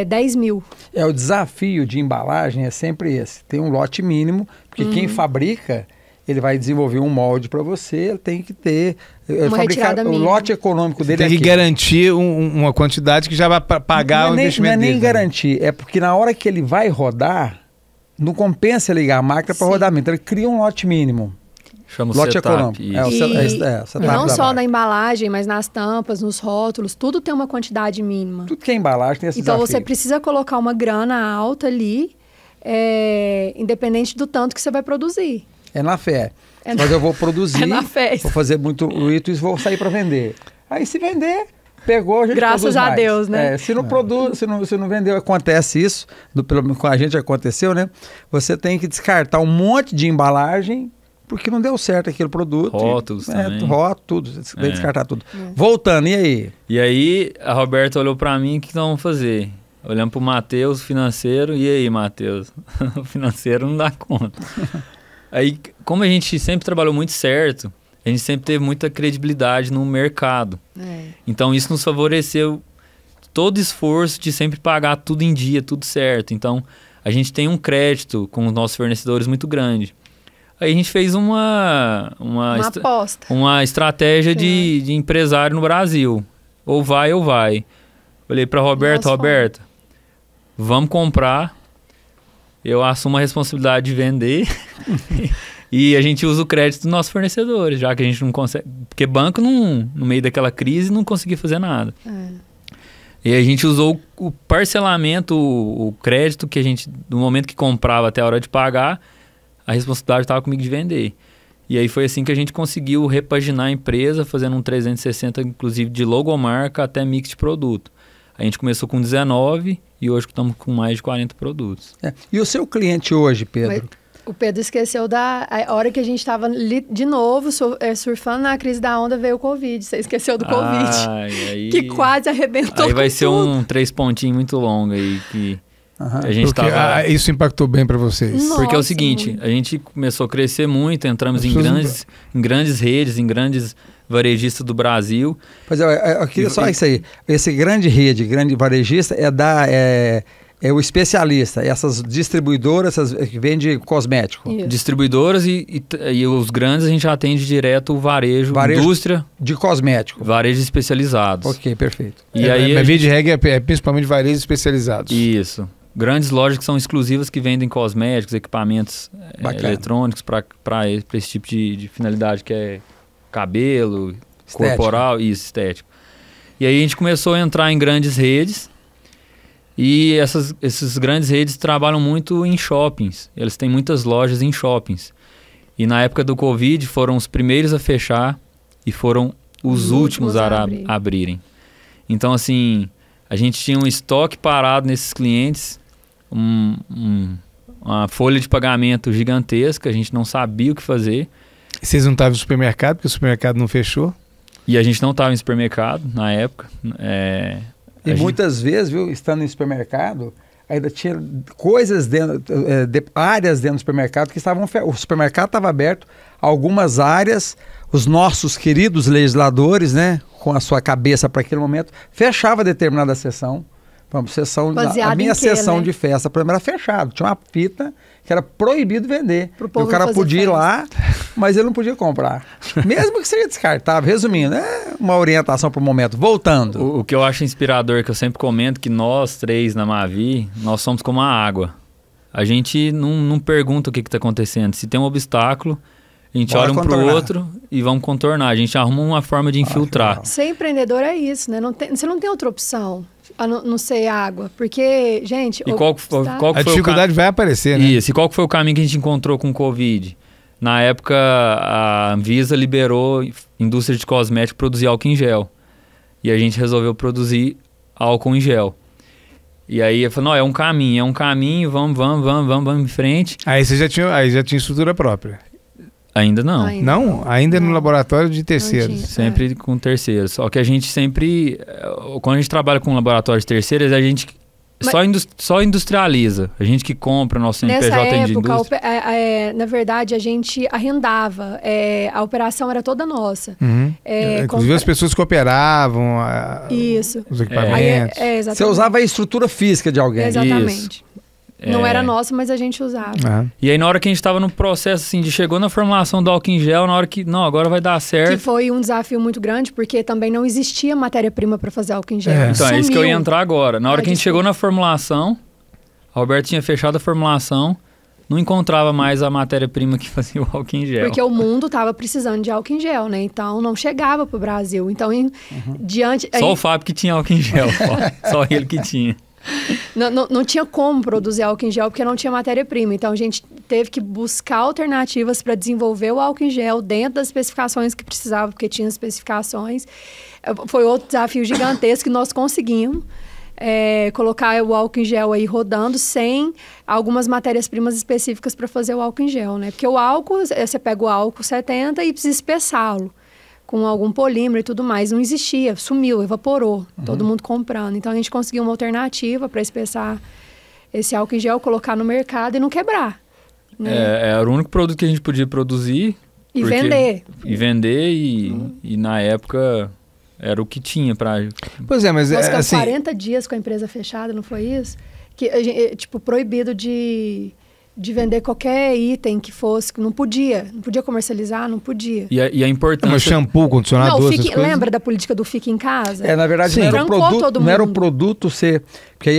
10 mil. O desafio de embalagem é sempre esse. Tem um lote mínimo, porque quem fabrica, ele vai desenvolver um molde para você, ele tem que ter... o lote econômico dele tem que garantir uma quantidade que já vai pagar o investimento dele. Não é nem garantir, é porque na hora que ele vai rodar, não compensa ligar a máquina para rodamento. Então ele cria um lote mínimo. Chama o lote setup. Econômico. E não só na embalagem, mas nas tampas, nos rótulos, tudo tem uma quantidade mínima. Tudo que é embalagem tem esse desafio. Então você precisa colocar uma grana alta ali, independente do tanto que você vai produzir. É na fé. Mas eu vou produzir, na fé. Vou fazer muito litro e vou sair para vender. Aí se vender, pegou, a gente Graças a mais. Deus, né? Se não produz, se não vendeu, acontece isso, pelo menos com a gente aconteceu, né? Você tem que descartar um monte de embalagem, porque não deu certo aquele produto. Rótulos também. Tudo. Tem que descartar tudo. Voltando, e aí? E aí, a Roberta olhou para mim, o que nós vamos fazer? Olhando pro Matheus, financeiro, e aí, Matheus? O financeiro não dá conta. Aí, como a gente sempre trabalhou muito certo, a gente sempre teve muita credibilidade no mercado. Então, isso nos favoreceu todo esforço de sempre pagar tudo em dia, tudo certo. Então, a gente tem um crédito com os nossos fornecedores muito grande. Aí a gente fez uma aposta. Uma estratégia de empresário no Brasil. Ou vai ou vai. Falei para Roberta, vamos comprar. Eu assumo a responsabilidade de vender. E a gente usa o crédito dos nossos fornecedores, já que a gente não consegue... Porque banco, no meio daquela crise, não conseguia fazer nada. E a gente usou o parcelamento, o crédito que a gente... Do momento que comprava até a hora de pagar... A responsabilidade estava comigo de vender. E aí foi assim que a gente conseguiu repaginar a empresa, fazendo um 360, inclusive, de logomarca até mix de produto. A gente começou com 19 e hoje estamos com mais de 40 produtos. E o seu cliente hoje, Pedro? Mas o Pedro esqueceu a hora que a gente estava de novo surfando na crise da onda, veio o Covid. Você esqueceu do Covid. Que quase arrebentou aí vai tudo. ser um 3 pontinhos muito longo aí que... A gente isso impactou bem para vocês. Nossa, porque é o seguinte, a gente começou a crescer muito, entramos em grandes redes, em grandes varejistas do Brasil. Pois eu queria só isso aí. Esse grande rede, grande varejista é o especialista, essas distribuidoras que vendem cosmético. Isso. Distribuidoras e os grandes a gente já atende direto o varejo, indústria. De cosmético. Varejos especializados. Ok, perfeito. E aí a via de regra é principalmente varejos especializados. Isso. Grandes lojas que são exclusivas que vendem cosméticos, equipamentos eletrônicos para esse tipo de finalidade, que é cabelo, estético. Corporal e estético. E aí a gente começou a entrar em grandes redes e essas grandes redes trabalham muito em shoppings. Eles têm muitas lojas em shoppings. E na época do Covid foram os primeiros a fechar e foram os últimos a abrirem. Então, assim, a gente tinha um estoque parado nesses clientes, uma folha de pagamento gigantesca, a gente não sabia o que fazer. E vocês não estavam no supermercado, porque o supermercado não fechou? E a gente não estava em supermercado na época. E muitas vezes, viu, estando em supermercado, ainda tinha coisas dentro, áreas dentro do supermercado que estavam... O supermercado estava aberto, algumas áreas, os nossos queridos legisladores, né, com a sua cabeça para aquele momento, fechava determinada sessão. A minha sessão de festa, por exemplo, era fechada. Tinha uma fita que era proibido vender. O cara podia ir lá, mas ele não podia comprar. Mesmo que seja descartável. Resumindo, é uma orientação para o momento. Voltando. O que eu acho inspirador, que eu sempre comento, que nós três na Mavi, nós somos como a água. A gente não pergunta o que está acontecendo. Se tem um obstáculo, a gente olha um para o outro e vamos contornar. A gente arruma uma forma de infiltrar. Ser empreendedor é isso, né? Você não tem outra opção. A não ser água, porque, gente... E qual foi a dificuldade vai aparecer, né? Isso, e qual que foi o caminho que a gente encontrou com o Covid? Na época, a Anvisa liberou a indústria de cosméticos produzir álcool em gel. E a gente resolveu produzir álcool em gel. E aí eu falei, não, é um caminho, vamos em frente. Aí você já tinha estrutura própria? Ainda não. Não? Ainda no laboratório de terceiros? Sempre com terceiros. Só que a gente sempre... Quando a gente trabalha com laboratório de terceiros, a gente só industrializa. A gente que compra nosso CNPJ de indústria. Na verdade, a gente arrendava. A operação era toda nossa. Uhum. Inclusive as pessoas que operavam Isso. Os equipamentos. Você usava a estrutura física de alguém. Exatamente. Isso. Não era nosso, mas a gente usava. E aí, na hora que a gente estava no processo, assim, chegou na formulação do álcool em gel, na hora que, não, agora vai dar certo. Que foi um desafio muito grande, porque também não existia matéria-prima para fazer álcool em gel. Então, é isso que eu ia entrar agora. Na hora que a gente chegou na formulação, a Roberta tinha fechado a formulação, não encontrava mais a matéria-prima que fazia o álcool em gel. Porque o mundo estava precisando de álcool em gel, né? Então, não chegava para o Brasil. Então, diante... Só o Fábio que tinha álcool em gel, só ele que tinha. Não tinha como produzir álcool em gel porque não tinha matéria-prima. Então, a gente teve que buscar alternativas para desenvolver o álcool em gel dentro das especificações que precisava, porque tinha especificações. Foi outro desafio gigantesco que nós conseguimos colocar o álcool em gel aí rodando sem algumas matérias-primas específicas para fazer o álcool em gel, né? Porque o álcool, você pega o álcool 70 e precisa espessá-lo com algum polímero e tudo mais. Não existia, sumiu, evaporou. Todo mundo comprando. Então, a gente conseguiu uma alternativa para espessar esse álcool em gel, colocar no mercado e não quebrar. Né? Era o único produto que a gente podia produzir. E vender. E na época era o que tinha para... Pois é, mas... Nós ficamos assim... 40 dias com a empresa fechada, não foi isso? Proibido de vender qualquer item que fosse, não podia comercializar, não podia. E a importância... Mas shampoo, condicionador, lembra da política do Fica em Casa? Na verdade, não era o produto ser... Porque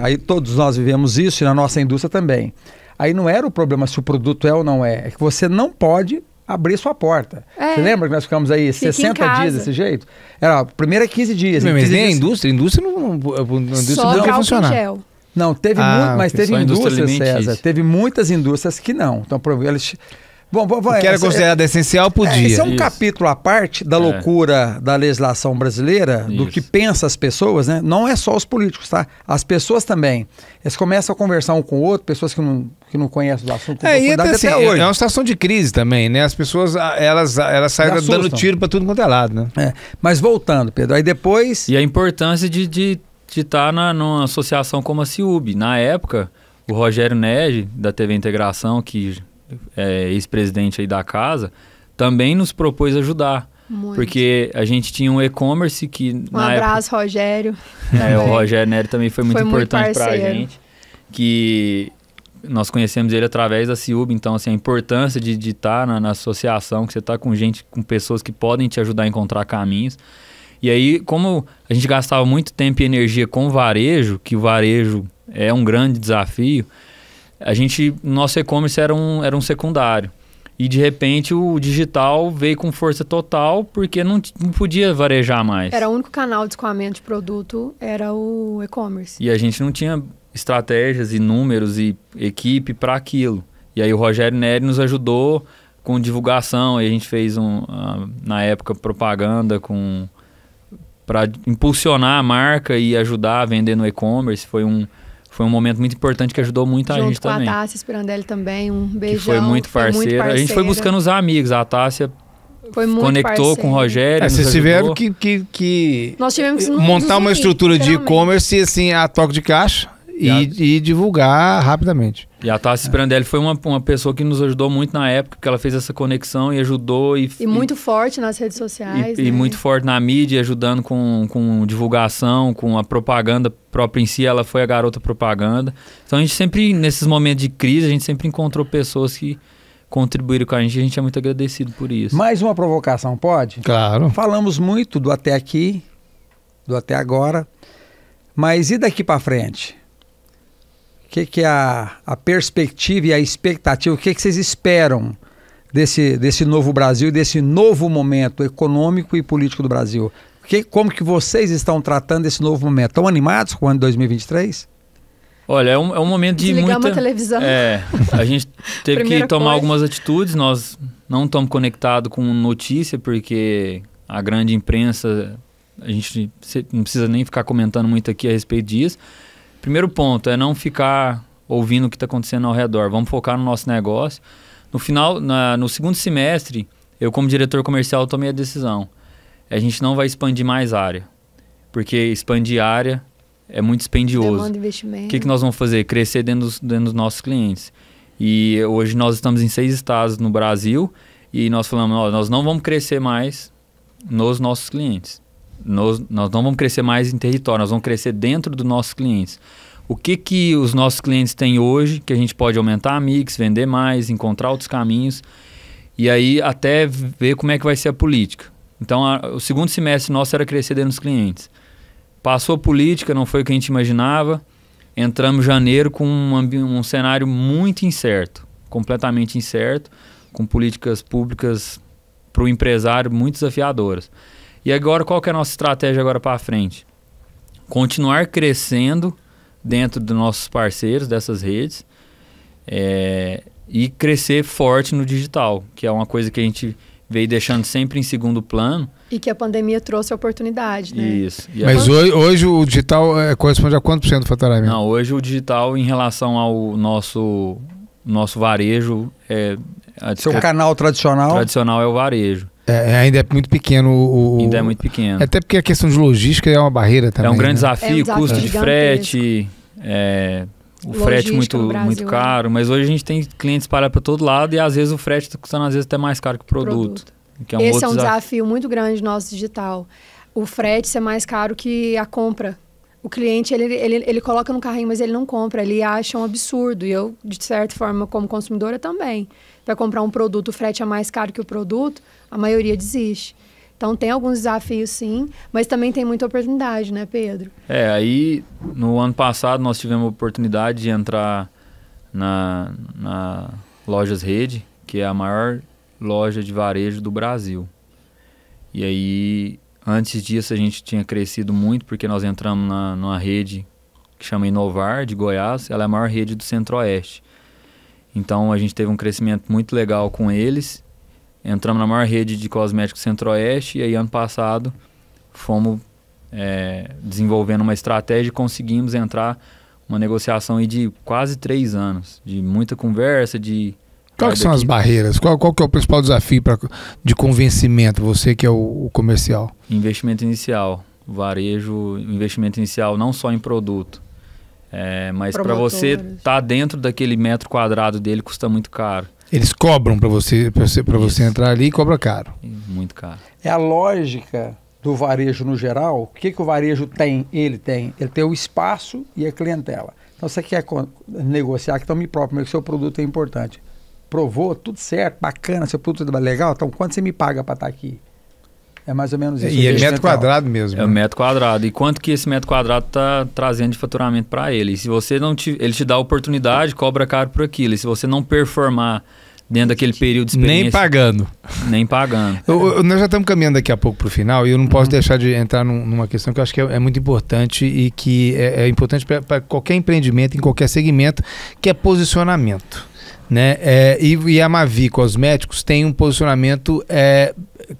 aí todos nós vivemos isso e na nossa indústria também. Aí não era o problema se o produto é ou não é. É que você não pode abrir sua porta. Você lembra que nós ficamos aí 60 dias desse jeito? Era primeiro 15 dias. Mas nem a indústria não podia funcionar. Gel. Não, teve mas teve indústrias, César. Teve muitas indústrias que não. Então, eles... o que era considerado essencial podia. Esse é um capítulo à parte da loucura da legislação brasileira, do que pensa as pessoas, né? Não é só os políticos, tá? As pessoas também. Eles começam a conversar um com o outro, pessoas que não conhecem do assunto com profundidade até hoje. É uma situação de crise também, né? As pessoas, elas saem dando tiro para tudo quanto é lado, né? Mas voltando, Pedro, aí depois... E a importância de estar numa associação como a CIUB. Na época, o Rogério Nege, da TV Integração, que é ex-presidente aí da casa, também nos propôs ajudar. Muito. Porque a gente tinha um e-commerce que... Um abraço, Rogério. O Rogério Nege também foi muito importante para a gente. Que nós conhecemos ele através da CIUB. Então, assim, a importância de estar na associação, que você está com pessoas que podem te ajudar a encontrar caminhos. E aí, como a gente gastava muito tempo e energia com o varejo, que o varejo é um grande desafio, nosso e-commerce era um secundário. E, de repente, o digital veio com força total, porque não podia varejar mais. Era o único canal de escoamento de produto, era o e-commerce. E a gente não tinha estratégias e números e equipe para aquilo. E aí o Rogério Neri nos ajudou com divulgação. E a gente fez, na época, propaganda para impulsionar a marca e ajudar a vender no e-commerce. Foi um momento muito importante que ajudou muito a gente também. Junto com a Tássia Spirandelli também, um beijão. Que foi muito parceira. A gente foi buscando os amigos. A Tássia conectou com o Rogério. Vocês tiveram que nós tivemos montar uma estrutura de e-commerce assim, a toque de caixa e divulgar rapidamente. E a Tassi Brandelli foi uma pessoa que nos ajudou muito na época, porque ela fez essa conexão e ajudou. E muito forte nas redes sociais. E muito forte na mídia, ajudando com divulgação, com a propaganda própria em si. Ela foi a garota propaganda. Então a gente sempre, nesses momentos de crise, a gente sempre encontrou pessoas que contribuíram com a gente é muito agradecido por isso. Mais uma provocação, pode? Claro. Falamos muito do até aqui, do até agora, mas e daqui para frente? O que é a perspectiva e a expectativa? O que vocês esperam desse novo Brasil, desse novo momento econômico e político do Brasil? Como que vocês estão tratando desse novo momento? Estão animados com o ano de 2023? Olha, é um momento de Desligamos muita... a televisão. A gente teve que tomar algumas atitudes. Nós não estamos conectados com notícia, porque a grande imprensa, a gente não precisa nem ficar comentando muito aqui a respeito disso. Primeiro ponto é não ficar ouvindo o que está acontecendo ao redor. Vamos focar no nosso negócio. No final, no segundo semestre, eu como diretor comercial tomei a decisão. A gente não vai expandir mais área, porque expandir área é muito dispendioso. Demanda investimento. O que nós vamos fazer? Crescer dentro dos nossos clientes. E hoje nós estamos em 6 estados no Brasil e nós falamos, nós não vamos crescer mais nos nossos clientes. Nós não vamos crescer mais em território, nós vamos crescer dentro dos nossos clientes. O que os nossos clientes têm hoje, que a gente pode aumentar a mix, vender mais, encontrar outros caminhos, e aí até ver como é que vai ser a política. Então, o segundo semestre nosso era crescer dentro dos clientes. Passou a política, não foi o que a gente imaginava, entramos em janeiro com um cenário muito incerto, completamente incerto, com políticas públicas para o empresário muito desafiadoras. E agora, qual que é a nossa estratégia agora para frente? Continuar crescendo dentro dos nossos parceiros, dessas redes, e crescer forte no digital, que é uma coisa que a gente veio deixando sempre em segundo plano. E que a pandemia trouxe oportunidade, né? Isso. Mas hoje o digital corresponde a quanto por cento do faturamento? Não, hoje o digital, em relação ao nosso varejo... Seu canal tradicional? Tradicional é o varejo. Ainda é muito pequeno Ainda é muito pequeno. Até porque a questão de logística é uma barreira também. É um grande desafio, custo de frete, o frete muito caro. Mas hoje a gente tem clientes espalhados para todo lado e às vezes o frete está custando às vezes até mais caro que o produto. Que é Esse é um desafio muito grande nosso digital. O frete ser mais caro que a compra. O cliente, ele coloca no carrinho, mas ele não compra. Ele acha um absurdo. E eu, de certa forma, como consumidora também. Vai comprar um produto, o frete é mais caro que o produto, a maioria desiste. Então, tem alguns desafios, sim, mas também tem muita oportunidade, né, Pedro? Aí, no ano passado, nós tivemos a oportunidade de entrar na Lojas Rede, que é a maior loja de varejo do Brasil. E aí, antes disso, a gente tinha crescido muito, porque nós entramos numa rede que chama Inovar, de Goiás. Ela é a maior rede do Centro-Oeste. Então, a gente teve um crescimento muito legal com eles. Entramos na maior rede de cosméticos Centro-Oeste e aí, ano passado, fomos desenvolvendo uma estratégia e conseguimos entrar uma negociação aí de quase 3 anos, de muita conversa, de... Quais são as barreiras? Qual que é o principal desafio de convencimento, você que é o comercial? Investimento inicial. Varejo, investimento inicial não só em produto. Mas para você estar dentro daquele metro quadrado dele custa muito caro. Eles cobram para você entrar ali e cobra caro. Muito caro. É a lógica do varejo no geral. O que o varejo tem? Ele tem o espaço e a clientela. Então você quer negociar, então me próprio, mas o seu produto é importante. Provou, tudo certo, bacana, seu produto é legal, então quanto você me paga para estar aqui? É mais ou menos isso. E é metro quadrado mesmo. É metro quadrado. E quanto que esse metro quadrado está trazendo de faturamento para ele? E se você ele te dá a oportunidade, cobra caro por aquilo. E se você não performar dentro daquele período de experiência... Nem pagando. Nós já estamos caminhando daqui a pouco para o final e eu não posso deixar de entrar numa questão que eu acho que é muito importante e que é importante para qualquer empreendimento, em qualquer segmento, que é posicionamento. Né? E a Mavi Cosméticos tem um posicionamento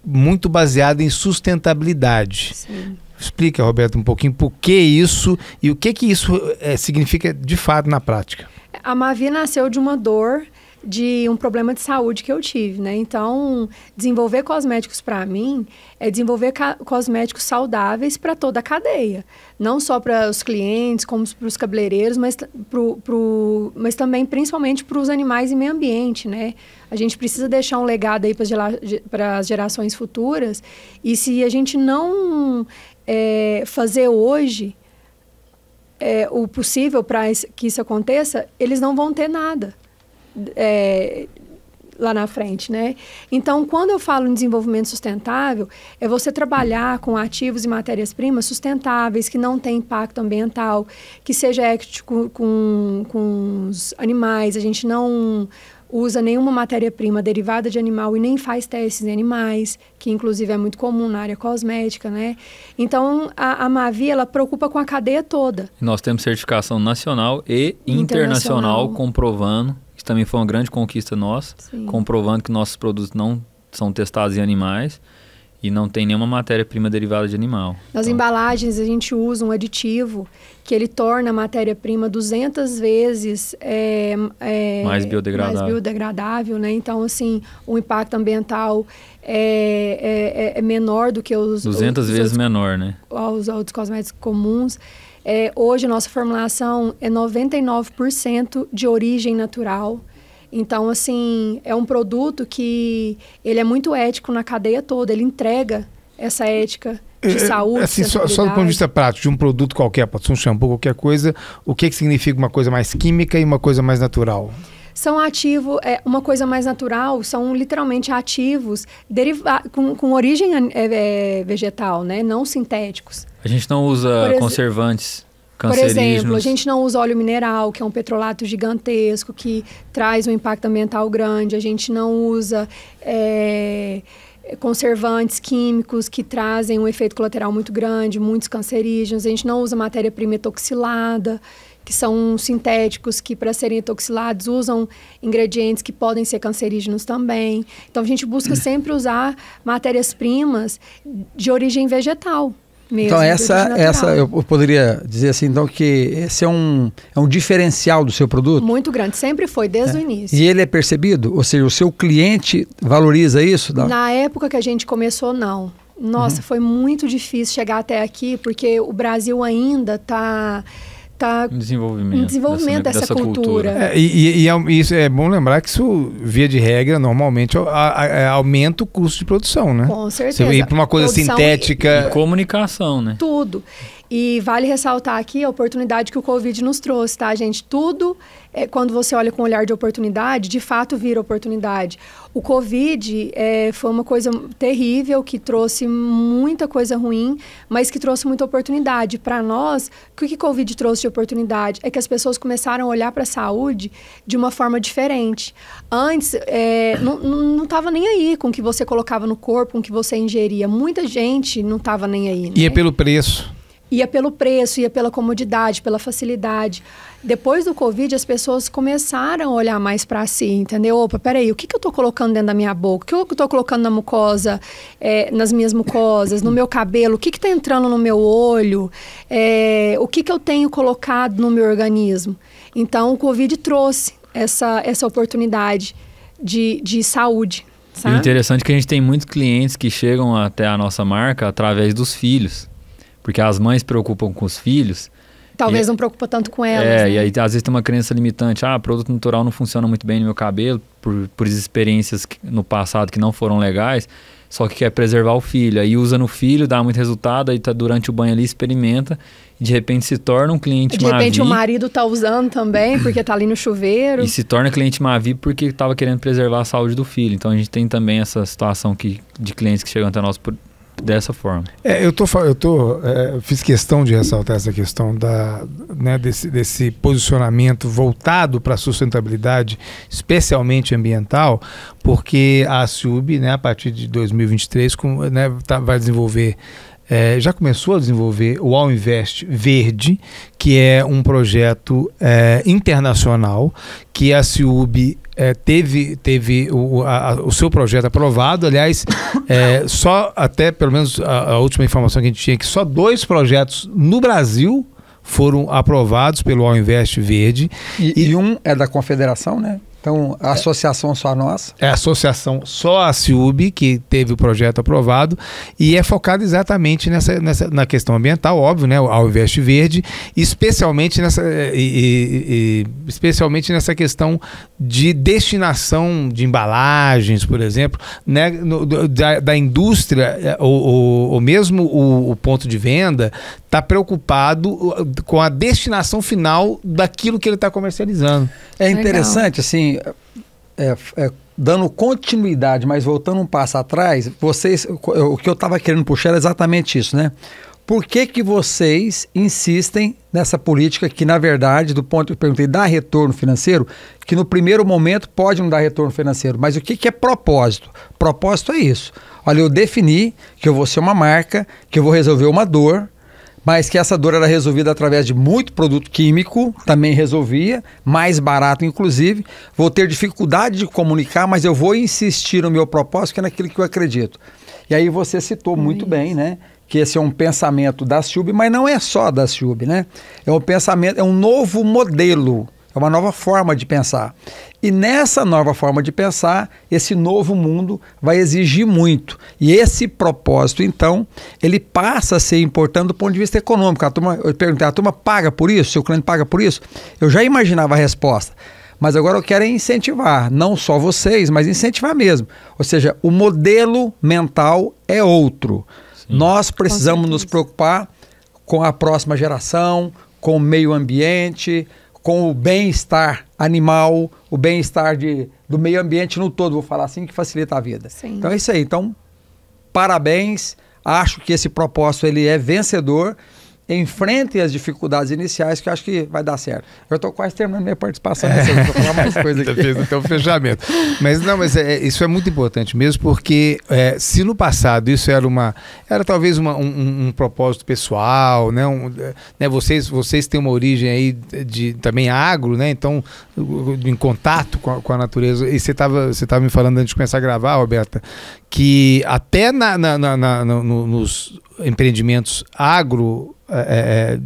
muito baseado em sustentabilidade. Sim. Explica, Roberto, um pouquinho por que isso e o que isso significa de fato na prática. A Mavi nasceu de uma dor de um problema de saúde que eu tive, né? Então, desenvolver cosméticos para mim é desenvolver cosméticos saudáveis para toda a cadeia. Não só para os clientes, como para os cabeleireiros, mas também, principalmente, para os animais e meio ambiente, né? A gente precisa deixar um legado aí para as gerações futuras. E se a gente não fazer hoje o possível para que isso aconteça, eles não vão ter nada lá na frente, né? Então, quando eu falo em desenvolvimento sustentável, é você trabalhar com ativos e matérias-primas sustentáveis, que não têm impacto ambiental, que seja ético com os animais. A gente não usa nenhuma matéria-prima derivada de animal e nem faz testes em animais, que inclusive é muito comum na área cosmética, né? Então, a Mavi, ela preocupa com a cadeia toda. Nós temos certificação nacional e internacional comprovando. Isso também foi uma grande conquista nossa, sim, comprovando que nossos produtos não são testados em animais e não tem nenhuma matéria-prima derivada de animal. Nas embalagens, a gente usa um aditivo que ele torna a matéria-prima 200 vezes mais biodegradável, né? Então, assim, o impacto ambiental é menor do que os... 200 vezes menor, né? Os outros cosméticos comuns. Hoje, a nossa formulação é 99% de origem natural. Então, assim, é um produto que ele é muito ético na cadeia toda. Ele entrega essa ética de saúde, assim, só do ponto de vista prático, de um produto qualquer, pode ser um shampoo, qualquer coisa, o que significa uma coisa mais química e uma coisa mais natural? São ativos, uma coisa mais natural, são literalmente ativos com origem vegetal, né? Não sintéticos. A gente não usa conservantes cancerígenos. Por exemplo, a gente não usa óleo mineral, que é um petrolato gigantesco, que traz um impacto ambiental grande. A gente não usa conservantes químicos que trazem um efeito colateral muito grande, muitos cancerígenos. A gente não usa matéria-prima etoxilada, que são sintéticos que, para serem etoxilados, usam ingredientes que podem ser cancerígenos também. Então, a gente busca sempre usar matérias-primas de origem vegetal mesmo. Então, essa eu poderia dizer assim, então, que esse é um diferencial do seu produto? Muito grande, sempre foi, desde o início. E ele é percebido? Ou seja, o seu cliente valoriza isso? Na época que a gente começou, não. Nossa, foi muito difícil chegar até aqui, porque o Brasil ainda está em desenvolvimento dessa cultura. Isso é bom lembrar que isso, via de regra, normalmente aumenta o custo de produção, né? Com certeza. Você ir para uma coisa sintética... E comunicação, né? Tudo. E vale ressaltar aqui a oportunidade que o Covid nos trouxe, tá, gente? Tudo, quando você olha com um olhar de oportunidade, de fato vira oportunidade. O Covid foi uma coisa terrível, que trouxe muita coisa ruim, mas que trouxe muita oportunidade. Para nós, o que o Covid trouxe de oportunidade? É que as pessoas começaram a olhar para a saúde de uma forma diferente. Antes, não estava nem aí com o que você colocava no corpo, com o que você ingeria. Muita gente não estava nem aí, né? Ia pelo preço. Ia pelo preço, ia pela comodidade, pela facilidade. Depois do Covid, as pessoas começaram a olhar mais para si, entendeu? Opa, peraí, o que eu estou colocando dentro da minha boca? O que eu estou colocando na mucosa, nas minhas mucosas, no meu cabelo? O que está entrando no meu olho? O que eu tenho colocado no meu organismo? Então, o Covid trouxe essa oportunidade de saúde, sabe? E o interessante é que a gente tem muitos clientes que chegam até a nossa marca através dos filhos. Porque as mães se preocupam com os filhos. Talvez não preocupa tanto com elas, né? E aí às vezes tem uma crença limitante. Produto natural não funciona muito bem no meu cabelo, por experiências no passado que não foram legais, só que quer preservar o filho. Aí usa no filho, dá muito resultado, aí tá durante o banho ali, experimenta, e de repente se torna um cliente Mavi. De repente o marido tá usando também, porque tá ali no chuveiro. E se torna cliente Mavi porque estava querendo preservar a saúde do filho. Então a gente tem também essa situação de clientes que chegam até nós dessa forma. Fiz questão de ressaltar essa questão desse posicionamento voltado para a sustentabilidade, especialmente ambiental, porque a Ciub, a partir de 2023, vai desenvolver, já começou a desenvolver o All Invest Verde, que é um projeto internacional que a Ciub teve o seu projeto aprovado. Aliás, só até, pelo menos a última informação que a gente tinha, que só 2 projetos no Brasil foram aprovados pelo All Invest Verde. E um é da Confederação, né? Então, a associação só nossa? É a associação só a Ciub, que teve o projeto aprovado, e é focado exatamente na questão ambiental, óbvio, né? Ao Invest Verde, especialmente especialmente nessa questão de destinação de embalagens, por exemplo, né? Da indústria, ou mesmo o ponto de venda, está preocupado com a destinação final daquilo que ele está comercializando. É interessante, assim, dando continuidade, mas voltando um passo atrás, o que eu estava querendo puxar era exatamente isso, né? Por que vocês insistem nessa política que, na verdade, do ponto que eu perguntei, dá retorno financeiro, que no primeiro momento pode não dar retorno financeiro, mas o que é propósito? Propósito é isso. Olha, eu defini que eu vou ser uma marca, que eu vou resolver uma dor, mas que essa dor era resolvida através de muito produto químico, também resolvia, mais barato inclusive. Vou ter dificuldade de comunicar, mas eu vou insistir no meu propósito, que é naquilo que eu acredito. E aí você citou muito bem, né? Que esse é um pensamento da Ciub, mas não é só da Ciub, né? É um pensamento, é um novo modelo, é uma nova forma de pensar. E nessa nova forma de pensar, esse novo mundo vai exigir muito. E esse propósito, então, ele passa a ser importante do ponto de vista econômico. Eu perguntei, a turma paga por isso? Seu cliente paga por isso? Eu já imaginava a resposta. Mas agora eu quero incentivar, não só vocês, mas incentivar mesmo. Ou seja, o modelo mental é outro. Sim. Nós precisamos nos preocupar com a próxima geração, com o meio ambiente, com o bem-estar animal, o bem-estar do meio ambiente no todo, vou falar assim, que facilita a vida. Sim. Então é isso aí. Então, parabéns. Acho que esse propósito ele é vencedor. Enfrentem as dificuldades iniciais, que eu acho que vai dar certo. Eu estou quase terminando minha participação nessa, vou falar mais coisas aqui. Fez até o fechamento. Mas isso é muito importante mesmo, porque se no passado isso era talvez um propósito pessoal, né? Vocês têm uma origem aí de também agro, né? Então, em contato com a natureza. E você estava me falando antes de começar a gravar, Roberta, que até nos empreendimentos agro,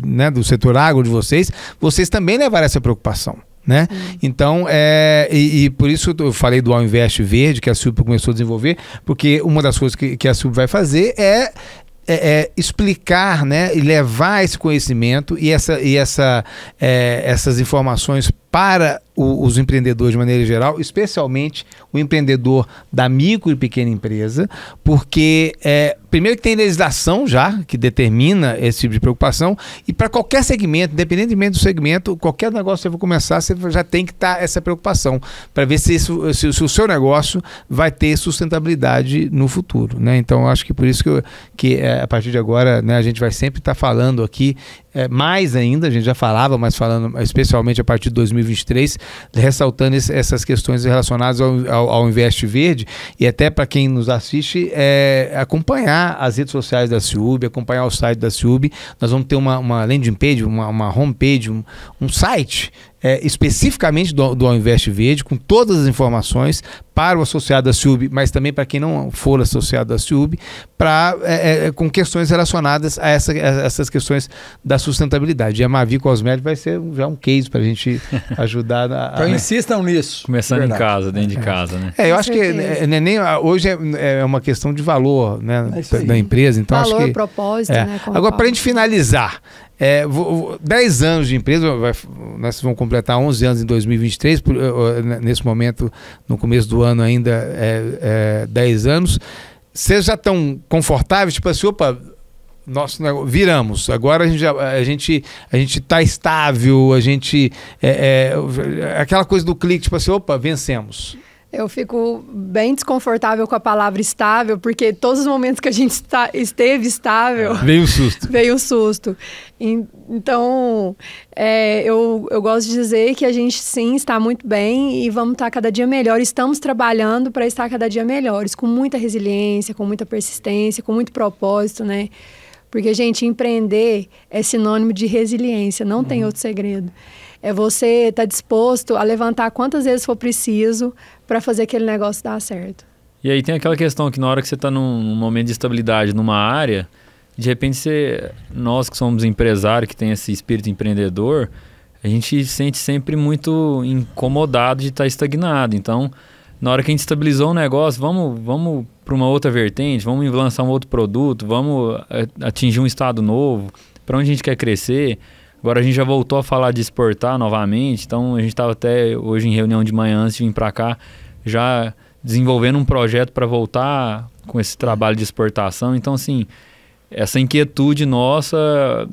né, do setor agro de vocês também levaram essa preocupação, né? Então, e por isso eu falei do Ao Invest Verde, que a Ciub começou a desenvolver, porque uma das coisas que a Ciub vai fazer é explicar, né, e levar esse conhecimento e essas informações para os empreendedores de maneira geral, especialmente o empreendedor da micro e pequena empresa, porque primeiro que tem legislação já que determina esse tipo de preocupação, e para qualquer segmento, independentemente do segmento, qualquer negócio que você for começar, você já tem que estar essa preocupação para ver se o seu negócio vai ter sustentabilidade no futuro, né? Então acho que por isso que a partir de agora, né, a gente vai sempre estar falando aqui mais ainda, a gente já falava, mas falando especialmente a partir de 2023, ressaltando essas questões relacionadas ao Invest Verde, e até para quem nos assiste, acompanhar as redes sociais da Ciub, acompanhar o site da Ciub. Nós vamos ter uma landing page, uma homepage, um site especificamente do Ao Invest Verde, com todas as informações para o associado da Ciub, mas também para quem não for associado da Ciub, com questões relacionadas a essas questões da sustentabilidade. E a Mavi Cosméticos vai ser já um case para a gente ajudar Então insistam nisso. Começando em casa, dentro de casa, né? Eu acho que hoje é uma questão de valor, né, da empresa. Então, valor, acho que, propósito, né? Agora, para a gente finalizar, 10 anos de empresa, nós vamos completar 11 anos em 2023, nesse momento, no começo do ano ainda, 10 anos. Vocês já estão confortáveis? Tipo assim, opa, viramos, agora a gente está estável, aquela coisa do clique, tipo assim, opa, vencemos. Eu fico bem desconfortável com a palavra estável, porque todos os momentos que a gente esteve estável... Veio o susto. Veio o susto. Então, eu gosto de dizer que a gente, sim, está muito bem e vamos estar cada dia melhor. Estamos trabalhando para estar cada dia melhores, com muita resiliência, com muita persistência, com muito propósito, né? Porque, gente, empreender é sinônimo de resiliência, não tem outro segredo. É você estar disposto a levantar quantas vezes for preciso para fazer aquele negócio dar certo. E aí tem aquela questão que na hora que você está num momento de estabilidade numa área, de repente nós que somos empresários, que tem esse espírito empreendedor, a gente se sente sempre muito incomodado de estar estagnado. Então, na hora que a gente estabilizou o negócio, vamos para uma outra vertente, vamos lançar um outro produto, vamos atingir um estado novo, para onde a gente quer crescer. Agora a gente já voltou a falar de exportar novamente, então a gente estava até hoje em reunião de manhã antes de vir para cá, já desenvolvendo um projeto para voltar com esse trabalho de exportação. Então, assim, essa inquietude nossa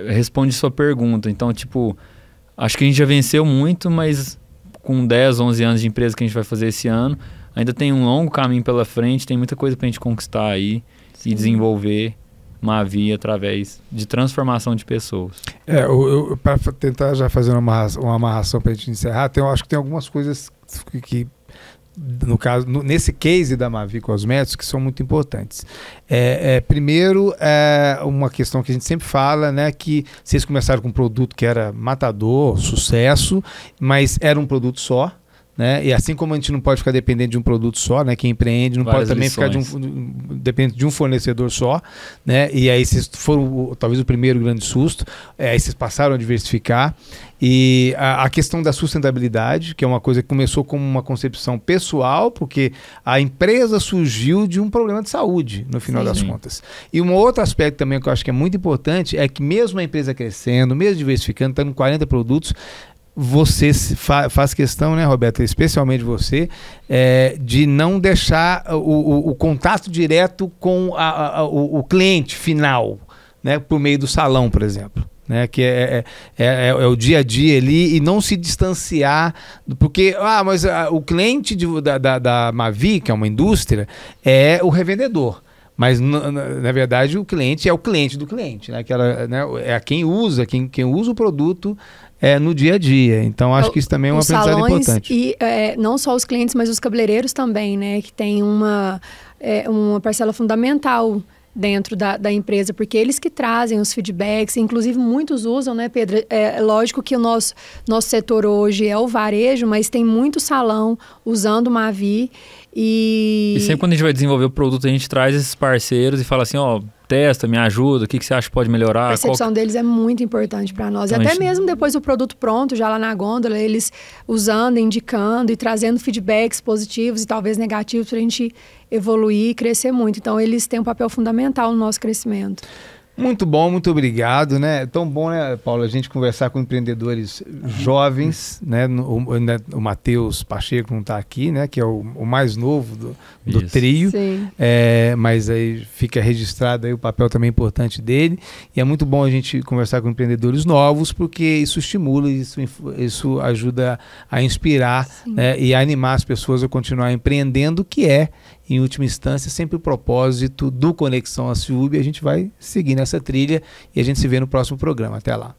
responde sua pergunta. Então, tipo, acho que a gente já venceu muito, mas com 10, 11 anos de empresa que a gente vai fazer esse ano, ainda tem um longo caminho pela frente, tem muita coisa para a gente conquistar aí. Sim. E desenvolver Mavi através de transformação de pessoas. Para tentar já fazer uma amarração para a gente encerrar, acho que tem algumas coisas que no caso, nesse case da Mavi Cosméticos, que são muito importantes. Primeiro, uma questão que a gente sempre fala, né, que vocês começaram com um produto que era matador, sucesso, mas era um produto só. Né? E assim como a gente não pode ficar dependente de um produto só, né? Quem empreende não pode também ficar dependente de um fornecedor só, né? E aí vocês foram talvez o primeiro grande susto, aí vocês passaram a diversificar. E a questão da sustentabilidade, que é uma coisa que começou como uma concepção pessoal, porque a empresa surgiu de um problema de saúde, no final das contas. E um outro aspecto também que eu acho que é muito importante é que mesmo a empresa crescendo, mesmo diversificando, estando com 40 produtos, você faz questão, né, Roberta, especialmente você, de não deixar o contato direto com o cliente final, né, por meio do salão, por exemplo. Né, que é o dia a dia ali, e não se distanciar, porque mas o cliente da Mavi, que é uma indústria, é o revendedor. Mas, na verdade, o cliente é o cliente do cliente, né? É quem usa o produto no dia a dia. Então, acho que isso também é uma aprendizado importante. E não só os clientes, mas os cabeleireiros também, né? Que tem uma parcela fundamental dentro da empresa, porque eles que trazem os feedbacks, inclusive muitos usam, né, Pedro? É lógico que o nosso setor hoje é o varejo, mas tem muito salão usando o Mavi. E sempre quando a gente vai desenvolver o produto, a gente traz esses parceiros e fala assim, testa, me ajuda, o que você acha que pode melhorar? A percepção deles é muito importante para nós. Então, e até mesmo depois do produto pronto, já lá na gôndola, eles usando, indicando e trazendo feedbacks positivos e talvez negativos para a gente evoluir e crescer muito. Então, eles têm um papel fundamental no nosso crescimento. Muito bom, muito obrigado, né? É tão bom, né, Paulo, a gente conversar com empreendedores jovens, né? O Matheus Pacheco não está aqui, né? Que é o mais novo do trio. Sim. Mas aí fica registrado aí o papel também importante dele. E é muito bom a gente conversar com empreendedores novos, porque isso estimula, isso ajuda a inspirar, né? E a animar as pessoas a continuar empreendendo, que é, em última instância, sempre o propósito do Conexão AciUB. A gente vai seguir nessa trilha e a gente se vê no próximo programa. Até lá.